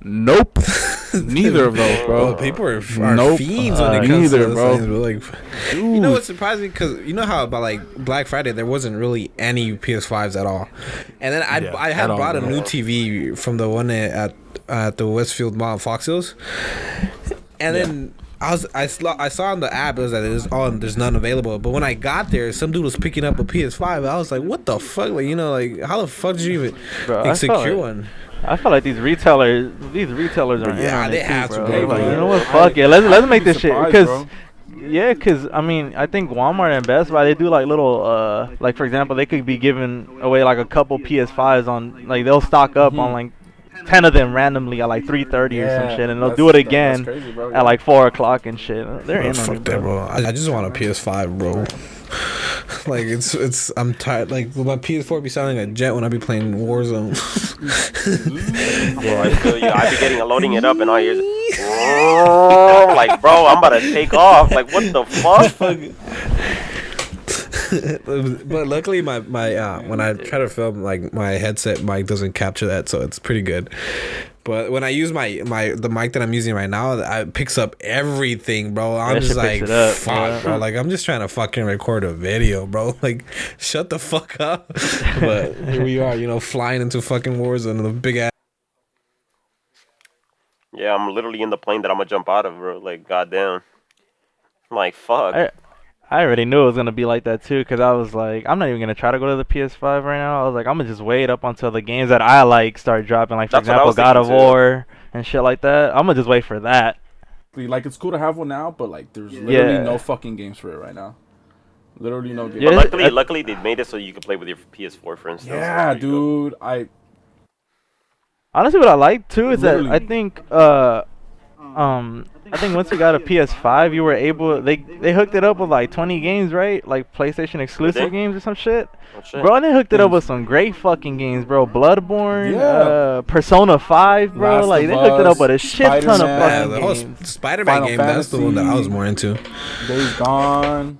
Nope. Neither of those, bro. People are Nope. fiends when it comes Neither, to those bro. things, bro. Like, you know what's surprising? Because you know how about like Black Friday, there wasn't really any PS5s at all. And then I had bought a new TV from the one at the Westfield Mall in Fox Hills. And then I saw on the app it was that there's none available. But when I got there, some dude was picking up a PS5. I was like, what the fuck? Like, you know, like how the fuck did you even secure one? I feel like these retailers are they have to, bro. bro. Like, you know what? Fuck it. Let's make this shit surprised, because. bro. Yeah, cause I mean, I think Walmart and Best Buy, they do like little, like for example, they could be giving away like a couple PS5s on, like they'll stock up on like 10 of them randomly at like 3:30 or some shit, and they'll do it again crazy, bro. at like 4 o'clock and shit. They're in on Fuck it, that, bro. bro. I just want a PS5, bro. Like I'm tired. Like will my PS4 be sounding like a jet when I be playing Warzone? Bro, I feel you. I be loading it up and all I hear is, "Oh," like, bro, I'm about to take off. Like, what the fuck? But luckily my when I try to film, like my headset mic doesn't capture that, so it's pretty good. But when I use the mic that I'm using right now, it picks up everything, bro. I'm That just shit like, picks it up, fuck, yeah. bro. Like I'm just trying to fucking record a video, bro. Like shut the fuck up. But here we are, you know, flying into fucking Warzone in a big ass. Yeah, I'm literally in the plane that I'm gonna jump out of, bro. Like, goddamn. I'm like, fuck. I already knew it was gonna be like that too, cause I was like, I'm not even gonna try to go to the PS5 right now. I was like, I'm gonna just wait up until the games that I like start dropping, like for That's what I example, was God of thinking, too. War and shit like that. I'm gonna just wait for that. Like, it's cool to have one now, but like there's literally Yeah. no fucking games for it right now. Literally no games. Yeah, But luckily they made it so you can play with your PS4, for instance. Yeah, There you go. dude. Honestly, what I like too is that Literally. I think once you got a PS5, you were able they hooked it up with like 20 games, right? Like PlayStation exclusive they? games or some shit. Oh, shit. Bro, and they hooked it up with some great fucking games, bro. Bloodborne, Yeah. Persona 5, bro. Last like of they hooked it Us, up with a shit ton of Spider-Man. Yeah, fucking the whole games. Spider-Man Final game, that's the one that I was Fantasy. more into. Days Gone,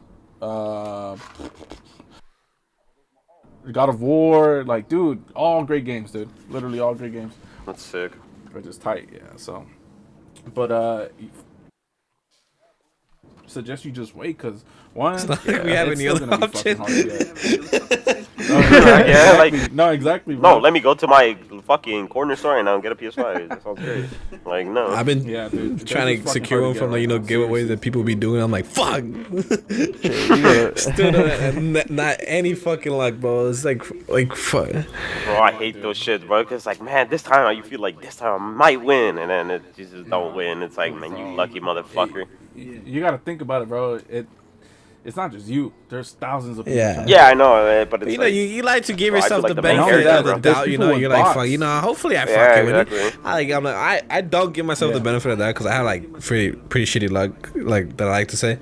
God of War, like, dude, all great games, dude. Literally all great games. That's sick. They're just tight, yeah. So, but suggest you just wait, cause one, not like we have it's any still other gonna be fucking option. hard to get. Yeah, like no, exactly. no, Bro. let me go to my fucking corner store and I'll get a PS5. That sounds great. Like no. I've been dude. trying to secure one from like giveaways that people be doing. I'm like, fuck. You Still not any fucking luck, bro. It's like fuck. Bro, I hate those shits, bro. Cause like, man, this time you feel like this time I might win, and then it just don't win. It's like, man, you lucky motherfucker. You gotta think about it, bro. It's not just you. There's thousands of people. Yeah. Yeah, I know, but it's You know, like, you like to give Bro, I yourself feel like the the main benefit character, of the bro. doubt. There's You people know, with you're like, bots. fuck. You know, hopefully I Yeah, fucking win it. exactly. I'm like, I don't give myself the benefit of that because I have like pretty shitty luck, like that I like to say.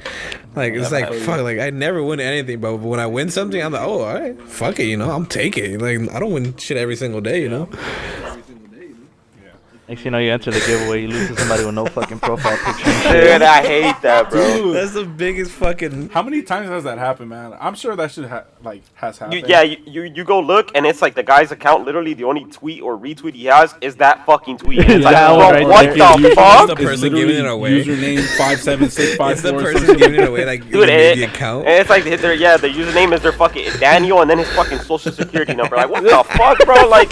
Like it's like fuck, like I never win anything, but when I win something, I'm like, oh, all right, fuck it, you know, I'm taking it. Like I don't win shit every single day, you know. Next you know, you enter the giveaway, you lose to somebody with no fucking profile picture. Dude, I hate that, bro. That's the biggest fucking. How many times has that happened, man? I'm sure that shit has happened. You go look, and it's like the guy's account. Literally, the only tweet or retweet he has is that fucking tweet. It's like, That bro, one right what there. the It's fuck? the person giving it away. Username 57654. It's the person giving it away, like Dude, the account. and it's like the username is their fucking Daniel, and then his fucking social security number. Like, what the fuck, bro? Like,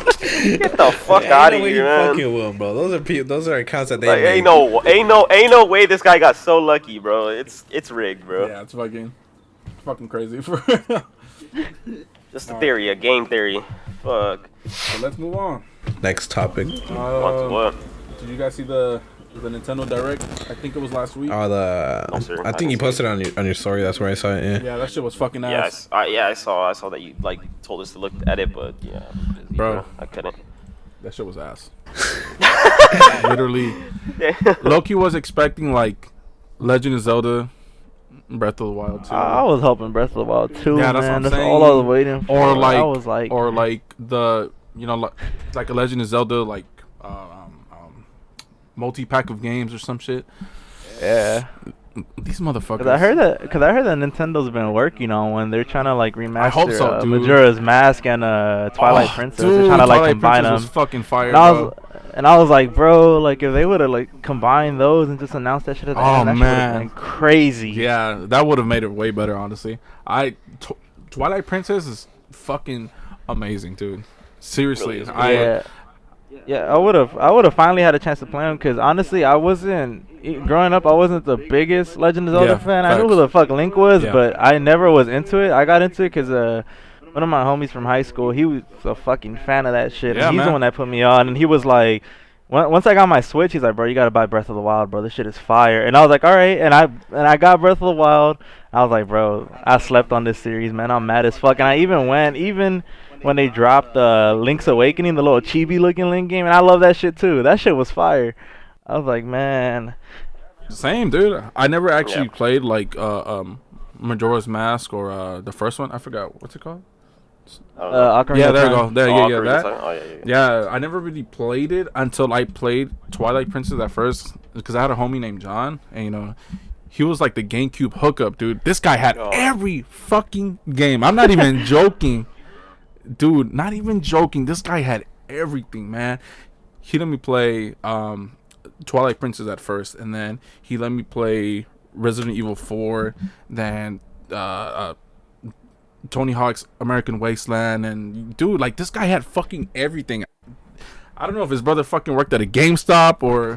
get the fuck out of here, man. Fucking will, bro. Those are people. Those are accounts that they Like, make. ain't no way this guy got so lucky, bro. It's rigged, bro. Yeah, it's fucking crazy. Just a theory, a game theory. Fuck. So let's move on. Next topic. What? Did you guys see the Nintendo Direct? I think it was last week. Oh, sir, I think you posted it on your story. That's where I saw it. Yeah. Yeah, that shit was fucking ass. I saw that you like told us to look at it, but yeah, Bro. I couldn't. That shit was ass. Literally, Loki was expecting like Legend of Zelda, Breath of the Wild 2. I was hoping Breath of the Wild 2, Yeah, that's what man. I'm That's saying. all I was waiting for. Or like, I was like, or like the like a Legend of Zelda like multi-pack of games or some shit. yeah. These motherfuckers. Cause I heard that Nintendo's been working on when they're trying to like remaster hope so, dude. Majora's Mask and Twilight Princess. They're trying to like Twilight combine Princess them. was fucking fire, And I was like, bro, like if they would have like combined those and just announced that shit at the end, that shit would have man. been crazy. Yeah, that would have made it way better, honestly. Twilight Princess is fucking amazing, dude. Seriously, Yeah, I would have finally had a chance to play them because honestly, growing up, I wasn't the biggest Legend of Zelda fan. I knew who the fuck Link was, but I never was into it. I got into it because one of my homies from high school, he was a fucking fan of that shit. Yeah, and he's the one that put me on, and he was like, once I got my Switch, he's like, bro, you gotta buy Breath of the Wild, bro. This shit is fire. And I was like, all right, and I got Breath of the Wild. I was like, bro, I slept on this series, man. I'm mad as fuck. And I even when they dropped Link's Awakening, the little chibi looking Link game, and I love that shit too. That shit was fire. I was like, man. Same, dude. I never actually played like Majora's Mask or the first one. I forgot what's it called. Ocarina Yeah, of there you Time. go. There, yeah, that. Oh, Yeah, I never really played it until I played Twilight Princess at first because I had a homie named John, and you know, he was like the GameCube hookup, dude. This guy had every fucking game. I'm not even joking, dude. Not even joking. This guy had everything, man. He let me play Twilight Princess at first, and then he let me play Resident Evil 4, then Tony Hawk's American Wasteland, and dude, like this guy had fucking everything. I don't know if his brother fucking worked at a GameStop or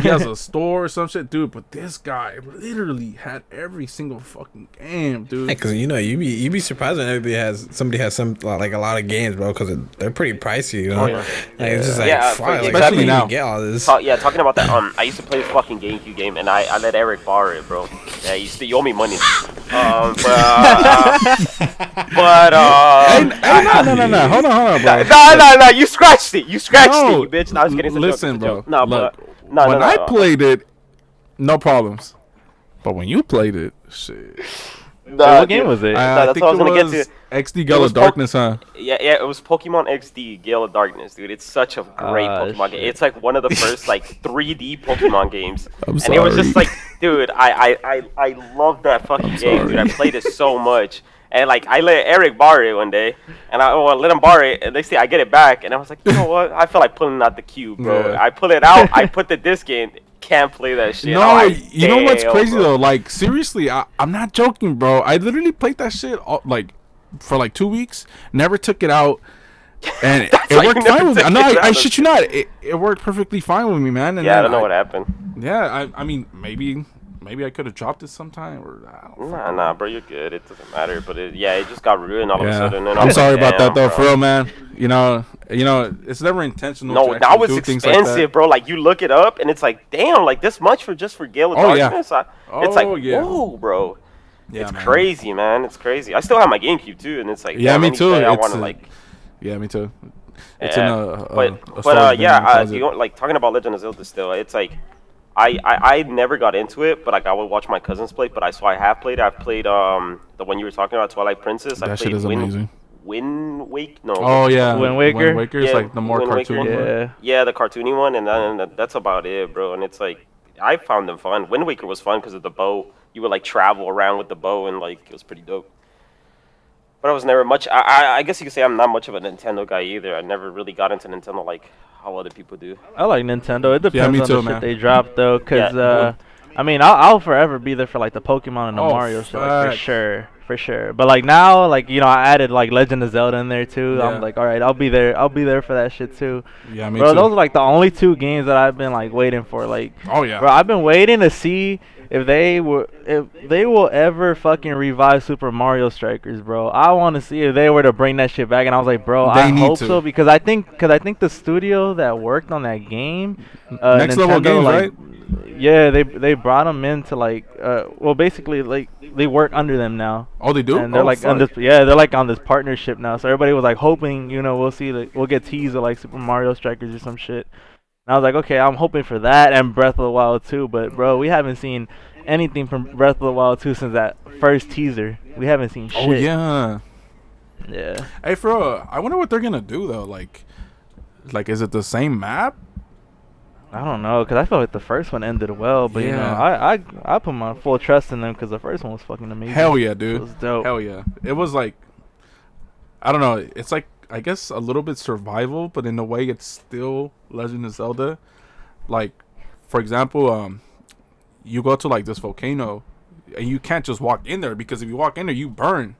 he has a store or some shit, dude. But this guy literally had every single fucking game, dude. Because you know you be surprised when somebody has some like a lot of games, bro. Because they're pretty pricey, you know. Oh, yeah. Like, it's just like fuck, like, especially how do you now. even get all this? Talking about that. I used to play this fucking GameCube game, and I let Eric borrow it, bro. Yeah, you owe me money. No. Hold on, bro. No. You scratched it. You scratched it, you bitch. No, I was kidding. Listen, bro. No, look, but when I played it, no problems. But when you played it, shit. What game was it? That's think what I was it gonna was get to. XD Gale of Darkness, huh? Yeah, it was Pokemon XD Gale of Darkness, dude. It's such a great Pokemon game. It's like one of the first like 3D Pokemon games. I'm And it was just like, dude, I love that fucking game, dude. I played it so much. And like I let Eric borrow it one day, and I let him borrow it, and next thing I get it back, and I was like, you know what? I feel like pulling out the cube, bro. Yeah. I pull it out, I put the disc in, can't play that shit. No, you know what's crazy bro. though? Like seriously, I'm not joking, bro. I literally played that shit like for like 2 weeks. Never took it out, and it why you worked never fine with me. took No, it I out. shit you not. It worked perfectly fine with me, man. And Yeah, I then don't know what happened. Yeah, I mean, maybe I could have dropped it sometime, or I don't know. Nah, bro, you're good. It doesn't matter. But it just got ruined all of a sudden. And I I'm was sorry like, about that "Damn, though, bro." for real, man. You know, it's never intentional. No, to that actually was do things expensive, like that. bro. Like you look it up, and it's like, damn, like this much for Gale of Oh, yeah. Darkness. It's like, yeah. whoa, bro. Yeah, It's man. crazy, man. It's crazy. I still have my GameCube too, and it's like, Yeah, damn, me any too. day I It's, want to like. Yeah, me too. It's Yeah. in a but storage bin in the closet. you know, like talking about Legend of Zelda still, it's like I never got into it, but like I would watch my cousins play. But I have played. I've played the one you were talking about, Twilight Princess. I That played shit is amazing. Wind Wake. No. Oh yeah, Wind Waker? Wind Waker is Yeah, like the more Wind Waker. cartoony one. Yeah. Yeah, the cartoony one, and then that's about it, bro. And it's like I found them fun. Wind Waker was fun because of the bow. You would like travel around with the bow, and like it was pretty dope. But I was never much. I guess you could say I'm not much of a Nintendo guy either. I never really got into Nintendo like how other people do. I like Nintendo. It depends me on too, the man. shit they drop though, cause Yeah. I mean I'll forever be there for like the Pokemon and the Oh, Mario shit, like, fuck. for sure. But like now, like you know, I added like Legend of Zelda in there too. Yeah. I'm like, all right, I'll be there for that shit too. Yeah, me Bro, too. those are like the only 2 games that I've been like waiting for. Like, Oh yeah. bro, I've been waiting to see if they will ever fucking revive Super Mario Strikers, bro. I want to see if they were to bring that shit back, and I was like, bro, They I need hope to. so because I think the studio that worked on that game, Next Level Nintendo, Games, like, right? Yeah, they brought them in to like, well, basically like they work under them now. Oh, they do. And they're like on this, they're like on this partnership now. So everybody was like hoping, you know, we'll get teased with like Super Mario Strikers or some shit. And I was like, okay, I'm hoping for that and Breath of the Wild 2. But bro, we haven't seen anything from Breath of the Wild 2 since that first teaser. We haven't seen shit. Oh yeah. Yeah. Hey, for real, I wonder what they're gonna do though. Like, is it the same map? I don't know, cause I felt like the first one ended well, but you know, Yeah. I put my full trust in them, cause the first one was fucking amazing. Hell yeah, It dude. was dope. Hell yeah. It was like, I don't know. It's like, I guess a little bit survival, but in a way, it's still Legend of Zelda. Like, for example, you go to like this volcano, and you can't just walk in there because if you walk in there, you burn.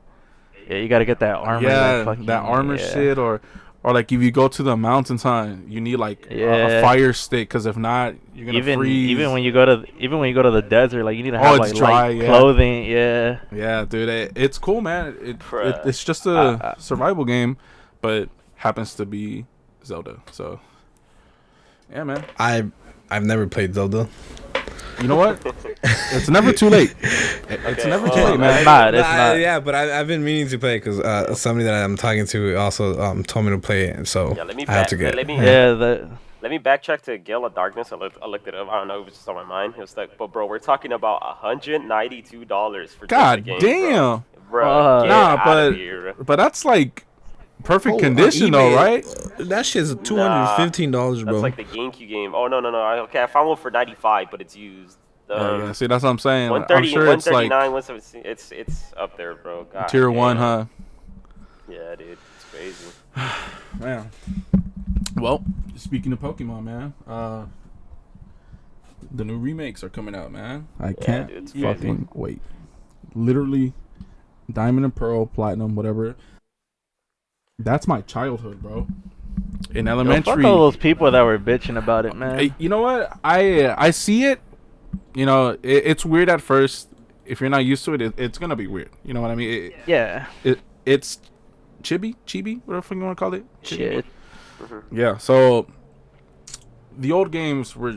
Yeah, you gotta get that armor. Yeah, that that armor yeah. shit, or like if you go to the mountaintop, you need like a Yeah. fire stick, because if not, you're gonna freeze. Even when you go to the desert, like you need to have it's like dry, light yeah. clothing. Yeah. Yeah, dude, it's cool, man. Bruh. It's just a survival game, but happens to be Zelda. So, yeah, man. I've never played Zelda. You know what? It's never too late. It's Okay, never too well, late, man. It's not. It's Nah, not. Yeah, but I've been meaning to play because somebody that I'm talking to also told me to play it, so Yeah, let me I have to get. let me Yeah. let me backtrack to Gale of Darkness. I looked it up. I don't know if it's just on my mind. It was like, but bro, we're talking about $192 for God just the game, damn. bro. Get Nah, outta here, bro. but that's like perfect Oh, condition on though, eBay, right? That shit's $215, bro. That's like the GameCube game. Oh no. Okay, I found one for 95, but it's used. Yeah, see, that's what I'm saying. I'm 130, sure it's like 139, 117. It's up there, bro. God tier damn. 1, huh? Yeah, dude, it's crazy. Man. Well, speaking of Pokemon, man, the new remakes are coming out, man. I can't dude, it's fucking wait. Literally, Diamond and Pearl, Platinum, whatever. That's my childhood, bro. In Yo, elementary, fuck all those people that were bitching about it, man. Hey, you know what? I see it. You know, it's weird at first. If you're not used to it, it's gonna be weird. You know what I mean? Yeah. It's chibi, whatever you want to call it. Shit. Yeah. So the old games were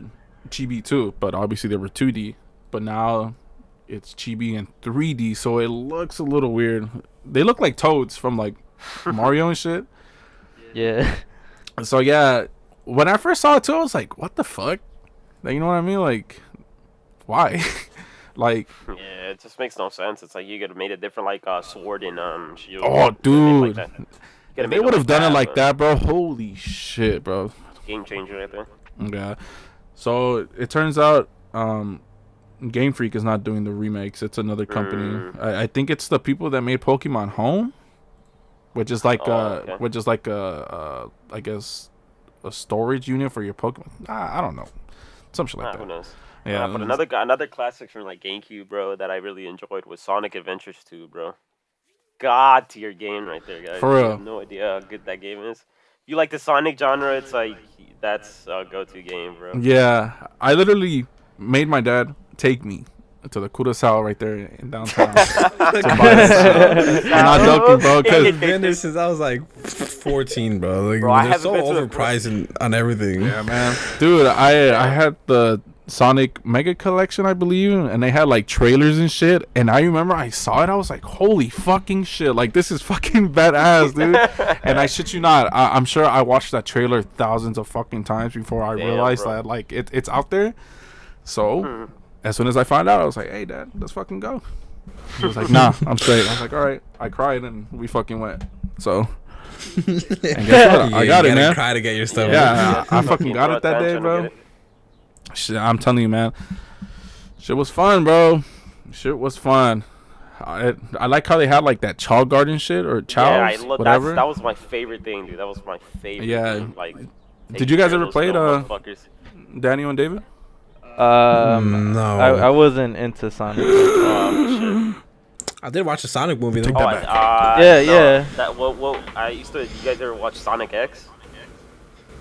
chibi too, but obviously they were 2D. But now it's chibi and 3D, so it looks a little weird. They look like toads from like Mario and shit. Yeah. So yeah, when I first saw it too, I was like, "What the fuck?" Like, you know what I mean? Like, why? Like, Yeah, it just makes no sense. It's like you could have made it different, like sword and shield. oh, You could've made it dude, like that. You could've if made they would have done it like man. that, bro. Holy shit, bro. Game changer right there. Yeah. So it turns out, Game Freak is not doing the remakes. It's another company. I think it's the people that made Pokemon Home, which is like okay. I guess a storage unit for your Pokemon. I don't know, some shit like Who that. knows? Yeah, But another classic from like GameCube, bro, that I really enjoyed was Sonic Adventures 2, bro. god tier game right there, guys. For You real. have no idea how good that game is. If you like the Sonic genre, it's like that's a go-to game, bro. Yeah, I literally made my dad take me to the Curaçao right there in downtown. to buy this. I'm not joking, bro. I've Because been there since I was like 14, bro. Like, Bro, I they're haven't so been to a- overpriced on everything. yeah, man, dude, I had the Sonic Mega Collection, I believe, and they had like trailers and shit. And I remember I saw it, I was like, holy fucking shit, like this is fucking badass, dude. And I shit you not, I'm sure I watched that trailer thousands of fucking times before I Damn, realized bro. that like it's out there. So as soon as I found out, I was like, hey dad, let's fucking go. He was like, nah, I'm straight. I was like, all right. I cried and we fucking went. So and guess what? I got you it, gotta man. Cry to get your stuff. Yeah, I fucking Fucking got bro, it that day, attention to bro. get it. Shit, I'm telling you, man. Shit was fun, bro. Shit was fun. I like how they had like that Chow Garden shit or Chow, Yeah, I love whatever. that was my favorite thing, dude. That was my favorite. Yeah. thing. Like, Did you guys ever play it, motherfuckers? Daniel and David? No. I wasn't into Sonic. Oh, shit. I did watch a Sonic movie though. Take Oh, that Yeah, no, yeah. That well, I used to. You guys ever watch Sonic X?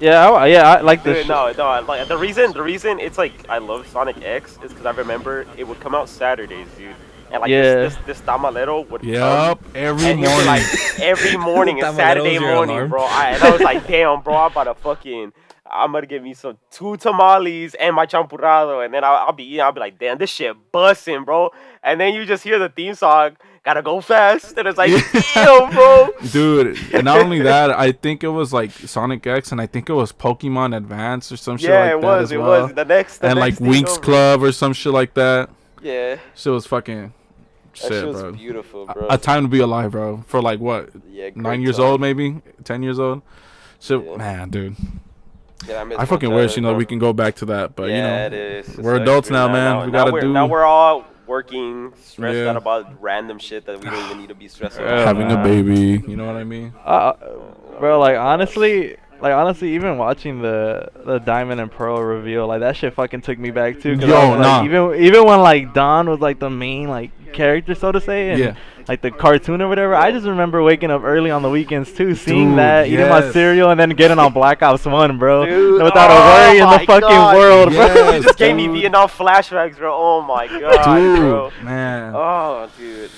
I like this. Dude, no, I like the reason it's like I love Sonic X is because I remember it would come out Saturdays, dude. And like Yeah. this tamalero would Yup, come, every and it would, morning. like every morning, it's Tamalero's Saturday your morning, alarm. bro. And I was like, damn, bro, I'm gonna get me some 2 tamales and my champurrado, and then I'll be eating. I'll be like, damn, this shit busting, bro. And then you just hear the theme song, gotta go fast, and it's like, damn, bro. Dude, and not only that, I think it was like Sonic X, and I think it was Pokemon Advance or some shit Yeah, like it that was, as it well. was the next, And like thing Winx over. Club or some shit like that. Yeah, Shit was fucking that shit, shit was bro. beautiful, bro. A time to be alive, bro. For like what, Yeah, great 9 years time. old, maybe 10 years old. Shit, Yeah. man, dude. Yeah, miss I fucking my wish, childhood, bro. we can go back to that, but Yeah, you it know, is. It we're sucks, adults dude. now, man. We gotta now we're all working, stressed Yeah. out about random shit that we don't even need to be stressed Yeah. about. having a man. baby. You know what I mean? Bro, like honestly, even watching the Diamond and Pearl reveal, like that shit fucking took me back too. 'Cause Yo, I was, nah. like, even when like Don was like the main like character, so to say, and Yeah. like the cartoon or whatever. I just remember waking up early on the weekends too, seeing Dude, that, eating my yes. cereal, and then getting on Black Ops 1, bro, Dude, without a oh worry in the my fucking God. world, bro. Yes. You just gave me dude. Vietnam flashbacks, bro. Oh my god, Dude, bro. man. Oh, dude.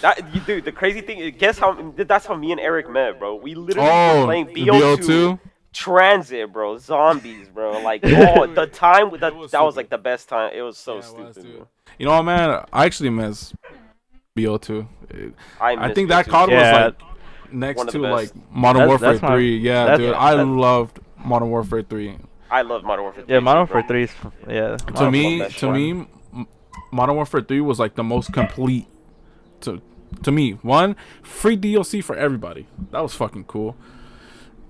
Dude, the crazy thing, guess how? That's how me and Eric met, bro. We literally Oh, were playing the BO2. Transit, bro. Zombies, bro. Like, oh, the time that was stupid. like the best time. It was so Yeah, it stupid, was, dude. bro. You know what, man? I actually miss BO2. I miss think that BO2. COD Yeah. was like next One of to the like best. Modern That's- Warfare that's my- 3. Yeah, that's- dude, I that's- loved Modern Warfare 3. I love Modern Warfare 3. Yeah, Modern too, bro. Warfare 3 is yeah. To me, that shit. Modern Warfare 3 was like the most complete. To me, one free DLC for everybody. That was fucking cool.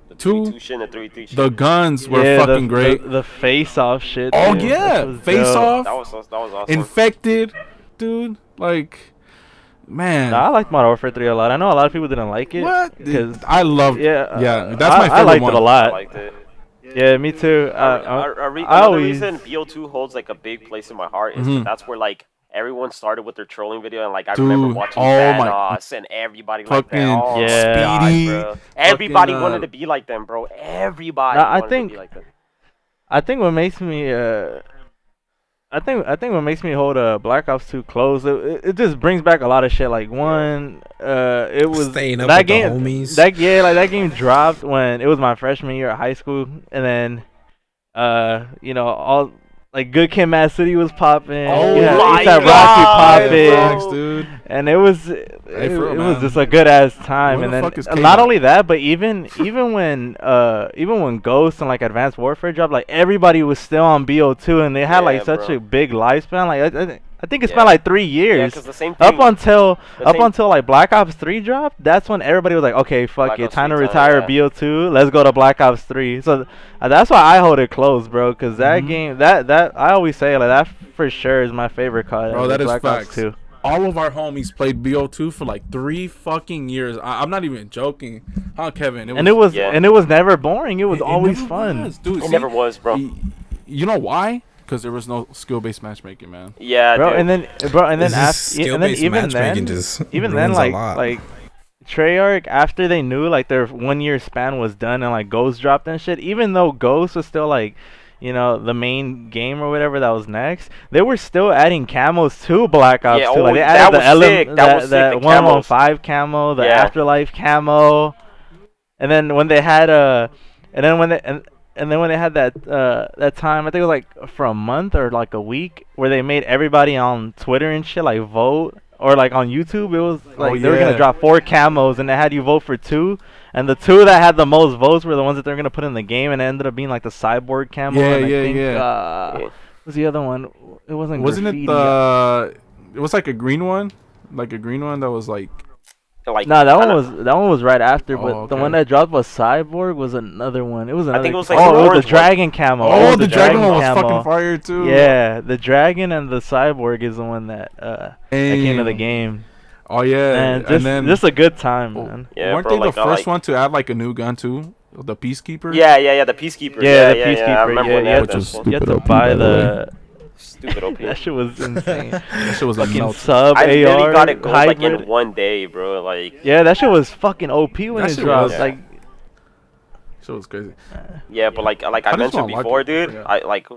The Two, 3-2 shit and the 3-3 shit. The guns were Yeah, fucking great. The face off shit. Oh dude. yeah, That was face dope. off, That was awesome. infected, dude. Like, man, Nah, I like Modern Warfare 3 a lot. I know a lot of people didn't like it. what? Because I loved. yeah, Yeah, that's my favorite I liked one. it a I lot. liked it. Yeah, me too. Another always reason BO2 holds like a big place in my heart is Mhm. that that's where like everyone started with their trolling video, and like I Dude, remember watching oh my- Thanos and everybody like Fucking that. Oh Yeah. my Speedy, God, bro. Everybody fucking, wanted to be like them, bro. Everybody Nah, I wanted think- to be like them. I think what makes me I think what makes me hold Black Ops 2 close, it just brings back a lot of shit. Like one, it was Staying up that with game. the homies. That game dropped when it was my freshman year of high school, and then, all like Good Kid, Mad City was popping. Oh yeah, my A$AP Rocky God, popping, Facts, dude. and it was for real, was man. just a good ass time. Where And the then fuck is not K-Dot? only that, but even when Ghost and like Advanced Warfare dropped, like everybody was still on BO2, and they had like Yeah, such bro. a big lifespan. Like I think it's Yeah. been like 3 Yeah, years. because the same thing. Up until the same- like Black Ops 3 dropped, that's when everybody was like, okay, fuck Black it, Ops time to 3 retire yeah. BO2. Let's go to Black Ops 3. So that's why I hold it close, bro. Cause that Mhm. game, that I always say like that for sure is my favorite COD. Bro, that is Black Ops facts. 2. All of our homies played BO2 for like 3 fucking years. I'm not even joking, huh, Kevin? And it was Yeah. never boring. It was it always never fun. was, dude. It see? never was, bro. You know why? Because there was no skill-based matchmaking, man. Yeah, Bro, dude. and then This after, and then skill-based even matchmaking then, just even then, ruins a lot. like Treyarch, after they knew like their 1 year span was done and like Ghost dropped and shit, even though Ghost was still like, you know, the main game or whatever that was next, they were still adding camos to Black Ops 2. Like they added that 115 camo, the Afterlife camo, and then when they had and then when they and then when they had that time, I think it was like for a month or like a week, where they made everybody on Twitter and shit like vote, or like on YouTube, it was like they were gonna drop 4 camos and they had you vote for 2, and the 2 that had the most votes were the ones that they're gonna put in the game, and it ended up being like the cyborg camo. What was the other one? It wasn't graffiti. It was like a green one, that was like. No, that one was right after, but the one that dropped was Cyborg was another one. It was another. I think it was like it was the dragon camo. Oh, the dragon one was fucking fire too. Yeah, the dragon and the Cyborg is the one that came to the game. Oh yeah, and then just a good time, man. Yeah, weren't they the first one to add like a new gun too? The Peacekeeper. Yeah, the Peacekeeper. Yeah, the Peacekeeper. I remember when that. You had to buy the. Stupid OP. That shit was insane. That shit was fucking sub I literally AR got it going like hybrid. in one day, bro. Like yeah, that shit was fucking OP when it dropped. Like, shit was crazy. Yeah, but like I mentioned before, dude. I like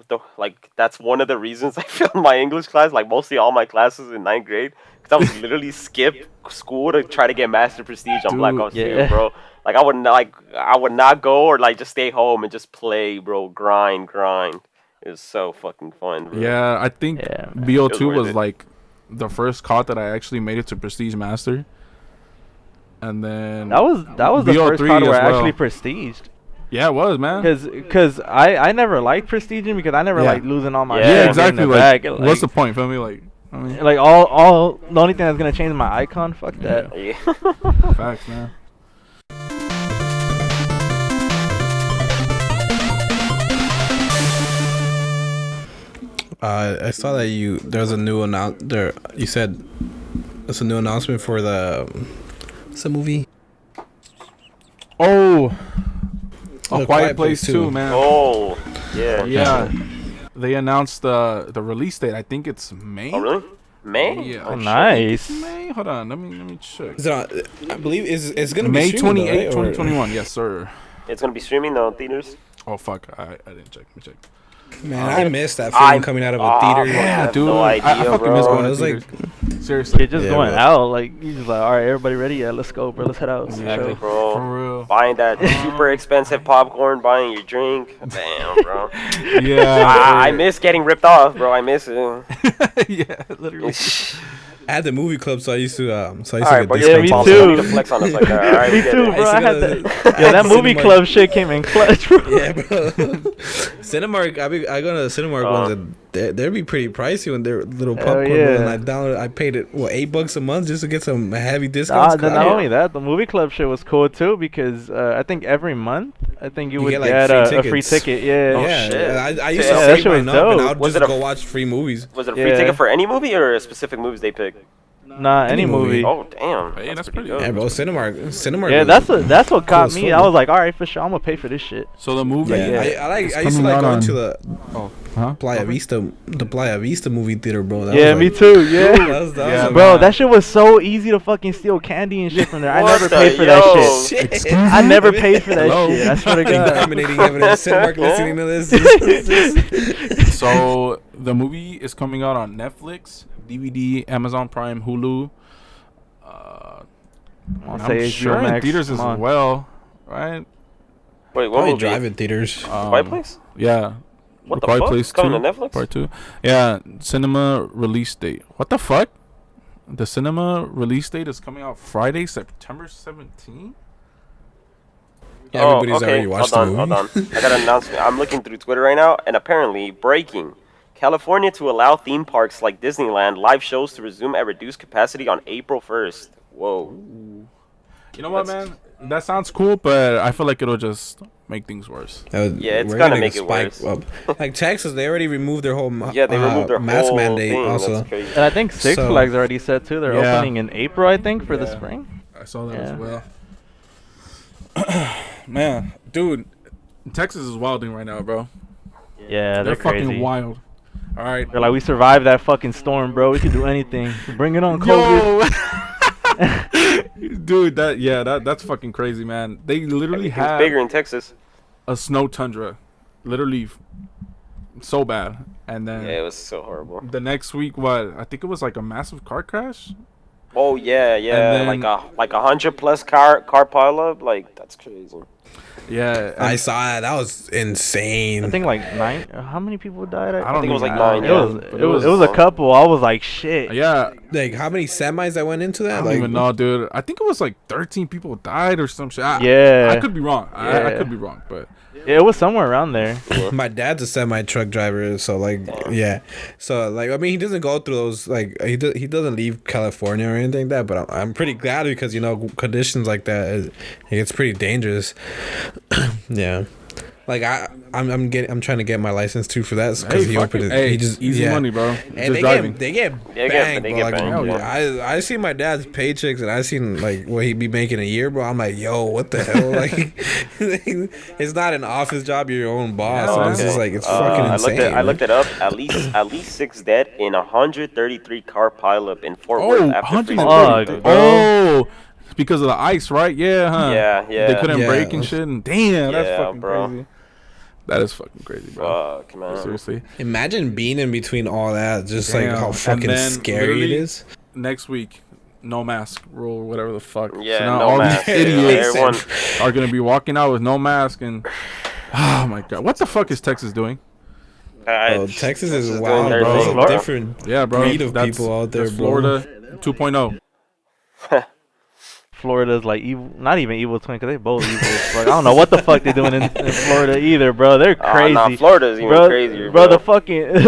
that's one of the reasons I failed my English class. Like mostly all my classes in 9th grade, because I was literally skip school to try to get Master Prestige on Black Ops 2, bro. Like I would not go or like just stay home and just play, bro. Grind. It was so fucking fun, bro. Yeah, I think BO2 was like the first COD that I actually made it to Prestige Master. And then that was the first COD where I actually prestiged. Yeah, it was, man. Because I never liked prestiging because I never liked losing all my yeah, exactly. Like, what's the point? Feel me? Like, I mean, like all the only thing that's gonna change my icon, fuck that. Yeah. Facts, man. I saw that there's a new you said there's a new announcement for what's the movie? Oh, A Quiet Place 2, man. Oh, yeah. They announced the release date. I think it's May. Oh, really? May? Yeah. Oh, nice. May. Hold on. Let me check. Is it I believe it's gonna May be 28, 2021. Yes, sir. It's gonna be streaming though in theaters. Oh fuck! I didn't check. Let me check. Man, I missed that film coming out of a theater. Yeah, dude. No idea, I fucking miss going. It was like seriously. You're just going out. Like you just like, all right, everybody ready? Yeah, let's go, bro. Let's head out. Exactly, bro. For real. Buying that super expensive popcorn, buying your drink. Damn, bro. Yeah. I miss getting ripped off, bro. I miss it. Yeah, literally. I had the movie club, so I used to Alright, bro, yeah, me you too. need to flex on us like that. Alright, Me too, bro. I had that. Yeah, that movie club shit came in clutch, bro. Yeah, bro. Cinemark, I go to the Cinemark ones, and they'd be pretty pricey when they're little popcorn. Yeah. And I paid it $8 a month just to get some heavy discounts. Not only that, the movie club shit was cool too because I think every month you would get a free ticket. Yeah. Yeah, shit. I used Yeah, to that save shit was mine up, and dope. I'd Was just it a go watch free movies. Was it a free ticket for any movie or specific movies they picked? Nah, any movie. Oh, damn. Hey, that's pretty good. Yeah, bro, Cinemark. Yeah, that's what caught cool me. as I was like, all right, for sure, I'm gonna pay for this shit. So the movie. Yeah, I used to like going to the Playa Vista movie theater, bro. Me too. Yeah. That was Bro, that shit was so easy to fucking steal candy and shit from there. I never paid for that shit. I never paid for that shit. I swear to God. Incriminating evidence. Cinemark listening to this. So the movie is coming out on Netflix, DVD, Amazon Prime, Hulu. I'm sure in theaters as well, right? Wait, what Probably movie? drive-in theaters. Quiet Place? Yeah. What the Quiet fuck? Place It's coming 2, to Netflix? Part 2. Yeah, cinema release date. What the fuck? The cinema release date is coming out Friday, September 17th? Everybody's already watched the movie. Hold on. I got an announcement. I'm looking through Twitter right now, and apparently, breaking. California to allow theme parks like Disneyland live shows to resume at reduced capacity on April 1st. Whoa. You know what, man? That sounds cool, but I feel like it'll just make things worse. Yeah, it's gonna make it worse. Like Texas, they already removed their whole they removed their mask whole mandate thing. also. That's crazy. And I think Six Flags already said too. They're opening in April, I think, for the spring. I saw that as well. Man, dude, Texas is wilding right now, bro. Yeah, They're crazy. fucking wild. All right. They're like, we survived that fucking storm, bro. We could do anything. Bring it on, COVID. Dude, that's fucking crazy, man. They literally Everything's have bigger in Texas. a snow tundra, literally so bad, and then Yeah, it was so horrible. the next week, I think it was like a massive car crash. Oh yeah, then- like 100+ car pileup. Like that's crazy. Yeah, I and saw that. That was insane. I think like 9. How many people died? I don't think it was even like know, 9, It yeah. was but it was a couple. I was like, shit. Yeah, Like, how many semis that went into I that? don't Like, even know, dude. I think it was like 13 people died or some shit. Yeah. I could be wrong. I Yeah. could be wrong, but Yeah, it was somewhere around there. my dad's a semi truck driver, so like, yeah. So like, I mean, he doesn't go through those. Like, he doesn't leave California or anything like that. But I'm pretty glad because conditions like that, it gets pretty dangerous. Yeah. Like I'm trying to get my license too for that because hey, he fuck opened it. it. Hey, He just easy money, bro. And Just they driving. get They banged, get bro. Like, banged, hell yeah. I see my dad's paychecks and I seen like what he'd be making a year, bro. I'm like, yo, what the hell? Like, it's not an office job; you're your own boss. Yeah, so it's okay. just like it's fucking insane. I looked it up. At least 6 dead in 133 car pileup in Fort Oh, Worth after freezing. 130. Fuck, Oh, because of the ice, right? Yeah, huh? Yeah, yeah. They couldn't Yeah. break and shit. And damn, that's Yeah, fucking bro. crazy. That is fucking crazy, bro. Fuck, man. Seriously. Imagine being in between all that, just like Damn. how And fucking then scary it literally- is. Next week, no mask rule, or whatever the fuck. Yeah, so now no all mask. these Yeah, idiots everyone- are gonna be walking out with no mask and. Oh my god, what the fuck is Texas doing? Bro, Texas is doing wild, their bro. thing, It's a bro. different Yeah, bro. breed of people out there, that's bro. Florida 2.0. Florida's like evil, not even evil twin, because they both evil as fuck. I don't know what the fuck they're doing in Florida either, bro. They're crazy. Nah, Florida's even bro, crazier, bro. bro.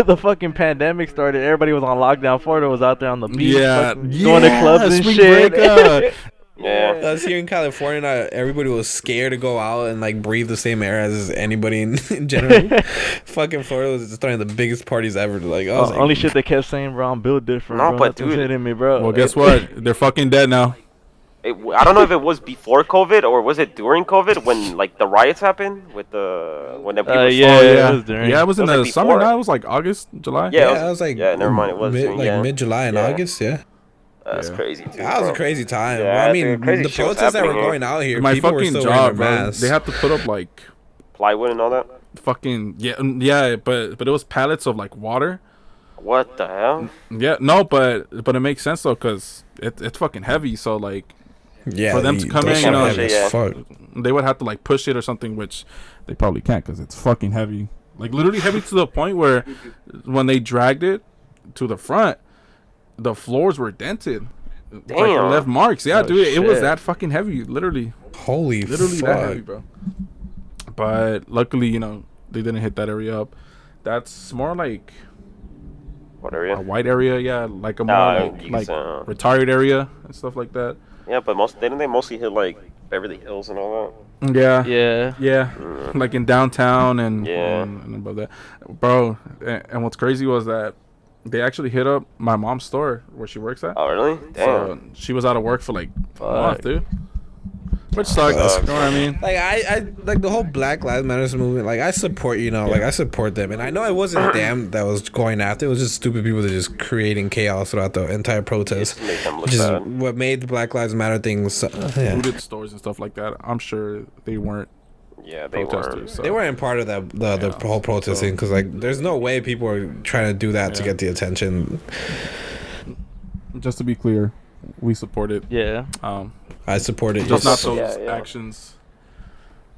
The fucking pandemic started. Everybody was on lockdown. Florida was out there on the beach, Yeah, fucking going to clubs and spring shit. break, Yeah. Us here in California, everybody was scared to go out and like breathe the same air as anybody in general. Fucking Florida was just throwing the biggest parties ever. Like, I was like, Only shit they kept saying, bro, I'm built different. No, bro. but Nothing's dude- hitting me, bro. Well, guess what? They're fucking dead now. I don't know if it was before COVID or was it during COVID when like the riots happened with the when the people yeah. Oh, it was during. Yeah, it was in It was the like summer before. now. It was like August, July. Yeah, yeah, I was like, yeah, never mind, it was soon, yeah. mid July and Yeah. August. Yeah, That's Yeah. crazy too. that was a bro. crazy time. Yeah, Well, I dude, mean, crazy the shit was protests that were happening here. going out here, My people were fucking still job, wearing bro. their masks. They have to put up like Plywood and all that. fucking yeah, but it was pallets of like water. What the hell? Yeah, no, but it makes sense though, cause it's fucking heavy. So like yeah, for them to come those in, you know, shit heavy yeah. as fuck. they would have to like push it or something, which they probably can't, cause it's fucking heavy. Like literally heavy to the point where when they dragged it to the front, the floors were dented. Like Damn. left marks. Yeah, Oh, dude, it was shit. that fucking heavy. Literally Holy that heavy, fuck! bro. But luckily, you know, they didn't hit that area up. That's more like What a area? white area, yeah, like a more Nah, you like can say, retired area and stuff like that. Yeah, but didn't they mostly hit like Beverly Hills and all Yeah, Yeah. yeah, like in downtown and Yeah. and above that, bro. And what's crazy was that they actually hit up my mom's store where she works at. that? Oh, really? Damn. So she was out of work for like a month, Fuck. dude. Which sucks. Sucks. You know what I mean? Like I like the whole Black Lives Matter movement. Like I support, like I support them, and I know it wasn't them that was going after. It was just stupid people that just creating chaos throughout the entire protest, Just to make them look which is bad. what made the Black Lives Matter things. Yeah. Looted stores and stuff like that. I'm sure they weren't Yeah, they protesters. were. So. They weren't part of the whole protesting because like there's no way people are trying to do that to Yeah. get the attention. Just to be clear, we support it. Yeah. I support it. Just not Just those Yeah. actions.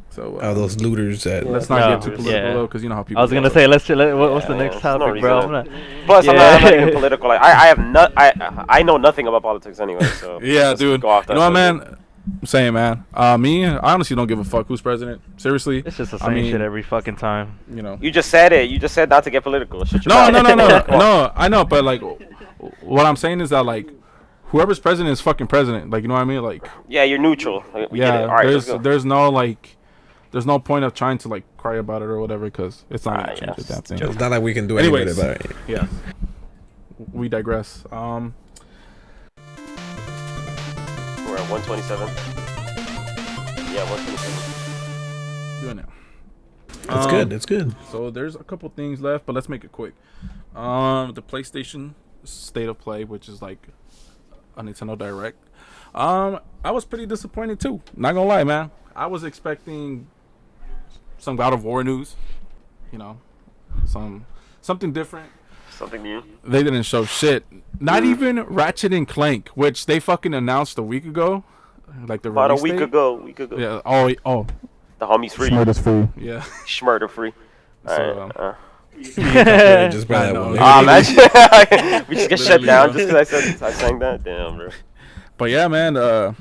So those looters that. let's not No, get too political yeah. though, because you know how people. I was gonna get. say, what's the Yeah, next there's no topic, bro? reason. I'm not- Plus, I'm Yeah. not even political. Like, I know nothing about politics anyway. So Yeah, let's dude. go off You that know what, subject. man? Same, man. Me, I honestly don't give a fuck who's president. Seriously. It's just the I same mean, shit every fucking time. You know. You just said it. You just said not to get political. Shut your No, mouth. no. I know, but like, what I'm saying is that like, whoever's president is fucking president. Like, you know what I mean? Like, Yeah, you're neutral. Like, we get it. yeah. All right, let's go. There's no point of trying to like cry about it or whatever, because it's not gonna change yes. the damn thing. It's not like we can do anything Anyways. with it, but Yeah. We digress. We're at 127. Yeah, 127. doing it. it's good. It's good. So there's a couple things left, but let's make it quick. The PlayStation State of Play, which is like a Nintendo Direct. I was pretty disappointed too. Not gonna lie, man. I was expecting some God of War news, you know, something different. Something new. They didn't show shit. Not even Ratchet and Clank, which they fucking announced a week ago, like the About a release week date. ago. Yeah. Oh. The homie's free. Is free. Yeah. Schmurder free. So, Just buy I that know. one. Imagine we just get shut Literally, down bro. just because I sang that. Damn, bro. But yeah, man, the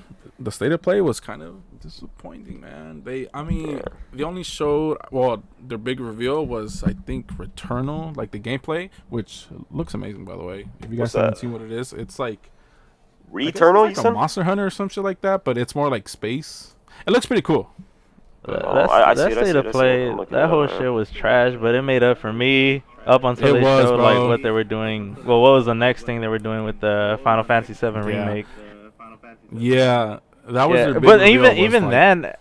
state of play was kind of disappointing, man. They only showed, well, their big reveal was, I think, Returnal, like the gameplay, which looks amazing, by the way. If you guys What's haven't that? seen what it is, it's like I guess Returnal, you it's like said? a Monster Hunter or some shit like that, but it's more like space. It looks pretty cool. I see That it, I state see of it, I see it. play, I'm looking that at whole it now. shit was trash, but it made up for me up until It they was, showed bro. like what they were doing. Well, what was the next thing they were doing with the Final Fantasy VII remake? Yeah, that was Yeah, their big but reveal, was even like- then,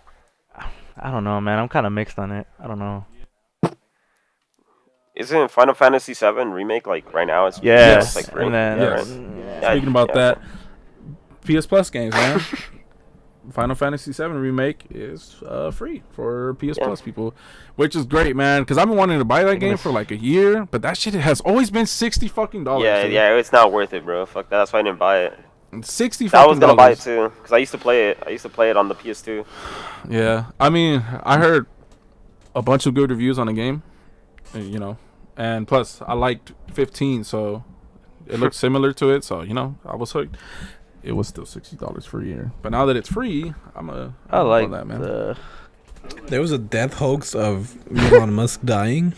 I don't know, man. I'm kind of mixed on it. I don't know. Isn't Final Fantasy VII remake like right now? It's Yeah, it's, like free. and then Yeah, Yes. right? Yeah, Speaking about yeah. that, PS Plus games, man. Final Fantasy VII Remake is free for PS Yeah. Plus people, which is great, man. Because I've been wanting to buy that game for like a year, but that shit has always been $60 fucking dollars. Yeah, it's not worth it, bro. Fuck that. That's why I didn't buy it. $60 I fucking was gonna buy it dollars. too, because I used to play it. I used to play it on the PS2. Yeah, I mean, I heard a bunch of good reviews on the game, you know, and plus I liked 15, so it looked similar to it. So I was hooked. It was still $60 for a year, but now that it's free, I like that, man. the. There was a death hoax of Elon Musk dying.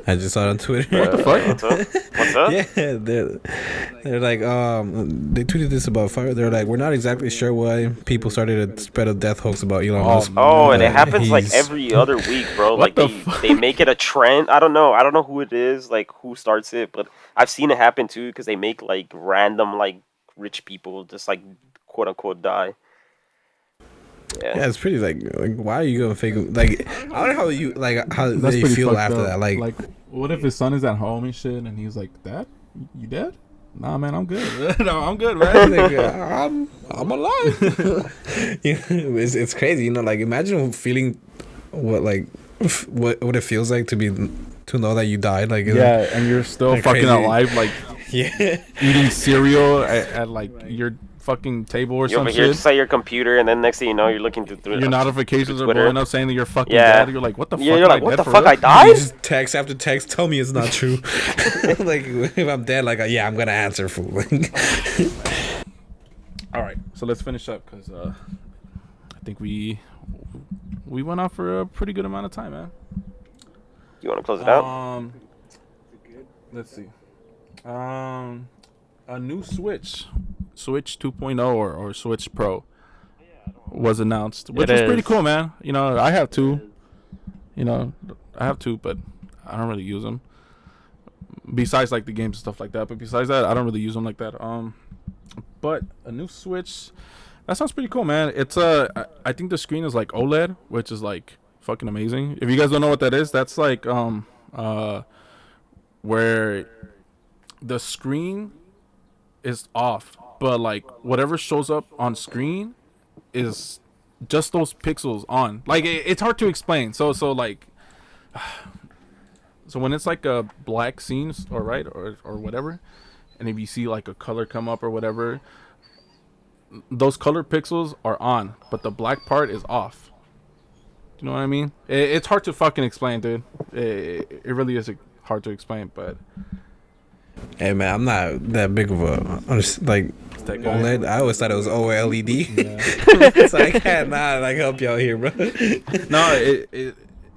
I just saw it on Twitter. What the fuck? What's up? What's up? Yeah, they're like, they tweeted this about fire. They're like, we're not exactly sure why people started to spread a death hoax about Elon Musk. Oh, and it But happens like he's- every other week, bro. What Like the they make it a trend. I don't know who it is, like who starts it, but I've seen it happen too because they make like random like rich people just like quote unquote die. Yeah, it's pretty like why are you gonna fake like I don't know how you like how That's they pretty feel fucked after up. that like what if his son is at home and shit, and he's like, "Dad, you dead?" Nah, man, I'm good. No, I'm good, man. like, I'm alive. It's crazy, like imagine feeling what like what it feels like to know that you died, like Yeah, and you're still Like fucking crazy. alive, like yeah. eating cereal at like your fucking table or You're some over here shit. just at your computer, and then next thing you know, you're looking through Your notifications are Twitter. blowing up saying that you're fucking Yeah. dead. You're like, what the fuck? Yeah, you're am like, I what dead the for fuck? real? I You died? just text after text, tell me it's not true. Like if I'm dead, like yeah, I'm gonna answer fool. All right, so let's finish up because I think we went on for a pretty good amount of time, man. You want to close it out? Let's see. A new Switch 2.0 or Switch Pro was announced, which is pretty is. cool, man. I have two. I have two, but I don't really use them. Besides like the games and stuff like that, but besides that, I don't really use them like that. But a new Switch, that sounds pretty cool, man. It's I think the screen is like OLED, which is like fucking amazing. If you guys don't know what that is, that's like where the screen is off, but like whatever shows up on screen is just those pixels on. Like it's hard to explain. So like so when it's like a black scene or whatever, and if you see like a color come up or whatever, those color pixels are on, but the black part is off. You know what I mean? It's hard to fucking explain, dude. It really is hard to explain, but Hey man, I'm not that big of a like that guy. OLED. I always thought it was OLED. Yeah. So I cannot like help y'all here, bro. No,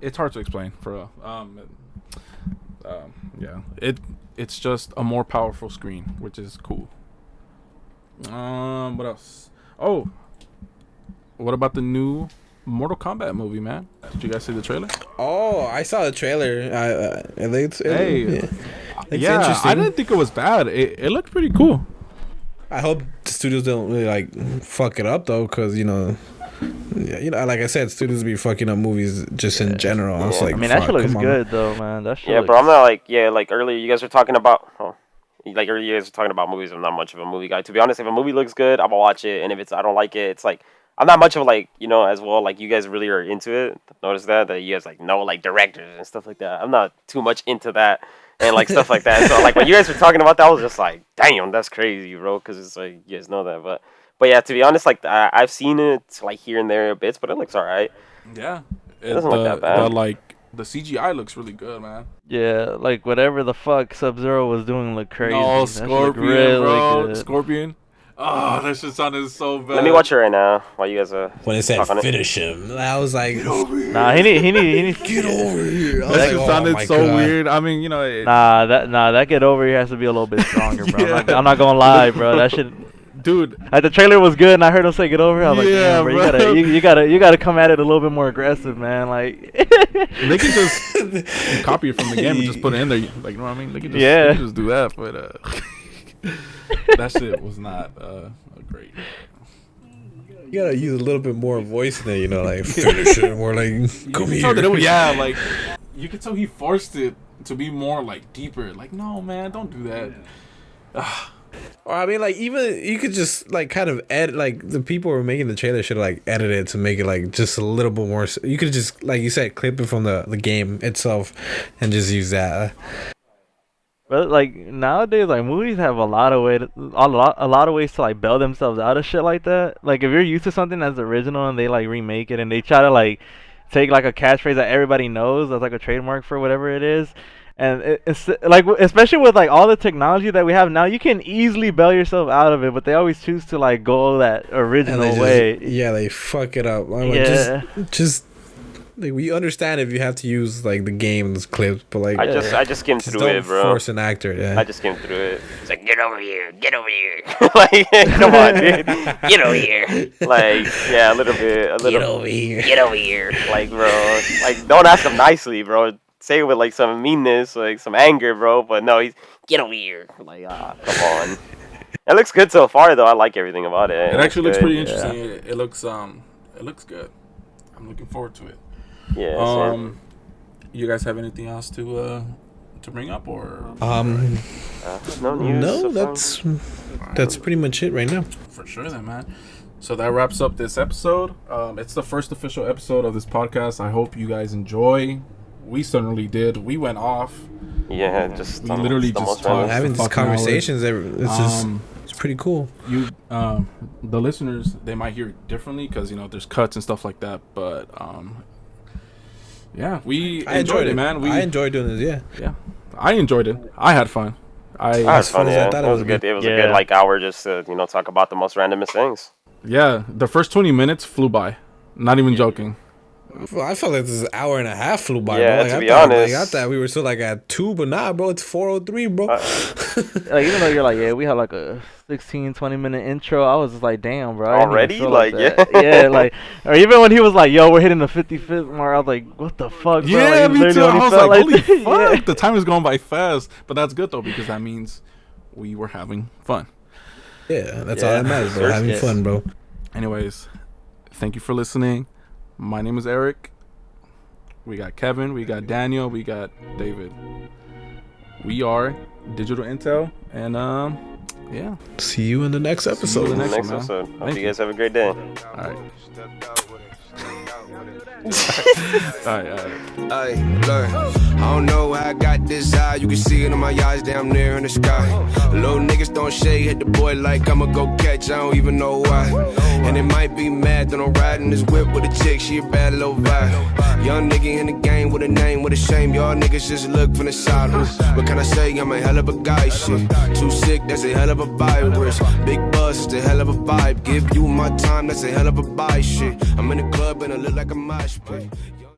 it's hard to explain for real. Yeah, it's just a more powerful screen, which is cool. What else? Oh, what about the new Mortal Kombat movie, man? Did you guys see the trailer? Oh, I saw the trailer. Hey, yeah, interesting. I didn't think it was bad. It looked pretty cool. I hope the studios don't really like fuck it up though, because like I said, studios be fucking up movies just in general. I was Yeah. like, I mean, that fuck, shit looks come on. good though, man. That shit. Yeah, but I'm not like, like earlier you guys were talking about. Oh, like you guys were talking about movies. I'm not much of a movie guy. To be honest, if a movie looks good, I'm gonna watch it, and if I don't like it, it's like I'm not much of like as well. Like you guys really are into it. Notice that you guys like know like directors and stuff like that. I'm not too much into that and like stuff like that. So like when you guys were talking about that, I was just like, damn, that's crazy, bro. Because it's like you guys know that, but yeah, to be honest, like I've seen it like here and there bits, but it looks alright. Yeah, It doesn't look that bad. The CGI looks really good, man. Yeah, like whatever the fuck Sub-Zero was doing looked crazy. No, That shit looked Scorpion, really bro. good. Scorpion. Oh, that shit sounded so bad. Let me watch it right now while you guys When it said talk on it. finish him, I was like, Nah, he needs get over here. I was That like, shit oh sounded my so God. weird. I mean, that get over here has to be a little bit stronger, bro. Yeah. I'm not gonna lie, bro. That shit. dude. Like the trailer was good, and I heard him say "get over here." I was like, Yeah, "Damn, bro, you gotta come at it a little bit more aggressive, man." Like, They can just copy it from the game and just put it in there. Like, you know what I mean? They can just do that. But that shit was not great. You gotta use a little bit more voice in there, like finish it, more like come You can tell that here. yeah, like you can tell he forced it to be more like deeper. Like, no, man, don't do that. Or I mean, like even you could just like kind of edit. Like the people who were making the trailer should have like edited it to make it like just a little bit more. You could just like you said, clip it from the game itself, and just use that. but like nowadays, like movies have a lot of ways to like bail themselves out of shit like that. Like if you're used to something that's original and they like remake it and they try to like take like a catchphrase that everybody knows as like a trademark for whatever it is. And it's like, especially with like all the technology that we have now, you can easily bail yourself out of it. But they always choose to like go that original way. Yeah, they fuck it up. I'm Yeah. like, just like we understand if you have to use like the game's clips, but like I just skimmed just through don't it, bro. force an actor. Yeah. I just skimmed through it. It's like, get over here. Like, come on, dude. Get over here. Like, yeah, a little bit. Get over here. Get over here. Like, bro. Like, don't ask him nicely, bro. Say it with, like, some meanness, like, some anger, bro. But no, he's, get over here. Like, come on. It looks good so far, though. I like everything about it. It actually looks good. pretty interesting. It looks good. I'm looking forward to it. Yeah, same. You guys have anything else to bring up or? No news. No, so far. that's pretty much it right now. For sure, then, man. So that wraps up this episode. It's the first official episode of this podcast. I hope you guys enjoy. We certainly did. We went off. Yeah, just We literally the just most talked. random. Having these fucking conversations, it's just it's pretty cool. The listeners, they might hear it differently because there's cuts and stuff like that. But yeah, I enjoyed it, man. I enjoyed doing this. Yeah, I enjoyed it. I had fun. That was fun, as I yeah. thought It it was would good. be. It was a good like hour just to talk about the most randomest things. Yeah, the first 20 minutes flew by. Not even joking. I felt like this hour and a half flew by, Yeah, bro. Like, to be I honest. thought we were still like at 2, but nah, bro, it's 4:03, bro. Like even though you're like, yeah, we had like a 16-20 minute intro, I was just like, damn, bro. I didn't even Already? feel Like, that. yeah. Yeah, like, or even when he was like, yo, we're hitting the 55th mark, I was like, what the fuck, bro? Yeah, Like, me literally too. only I was felt like, holy that. fuck. Yeah. The time is going by fast. But that's good, though, because that means we were having fun. Yeah, that's all that matters, bro. Sure. Having Yes. fun, bro. Anyways, thank you for listening. My name is Eric. We got Kevin. We got Daniel. We got David. We are Digital Intel. And, yeah. See you in the next episode. See you in the Next one, man. episode. Hope Thank you guys have a great day. All right. All right. Ay, look, I don't know how I got this high. You can see it in my eyes down there in the sky. Little niggas don't shade, hit the boy like I'ma go catch. I don't even know why. And it might be mad that I'm riding this whip with a chick. She a bad little vibe. Young nigga in the game with a name, with a shame. Y'all niggas just look from the side. What can I say? I'm a hell of a guy. Shit, too sick. That's a hell of a virus. Big buzz is a hell of a vibe. Give you my time. That's a hell of a buy. Shit, I'm in the club and I look like a mosh pit.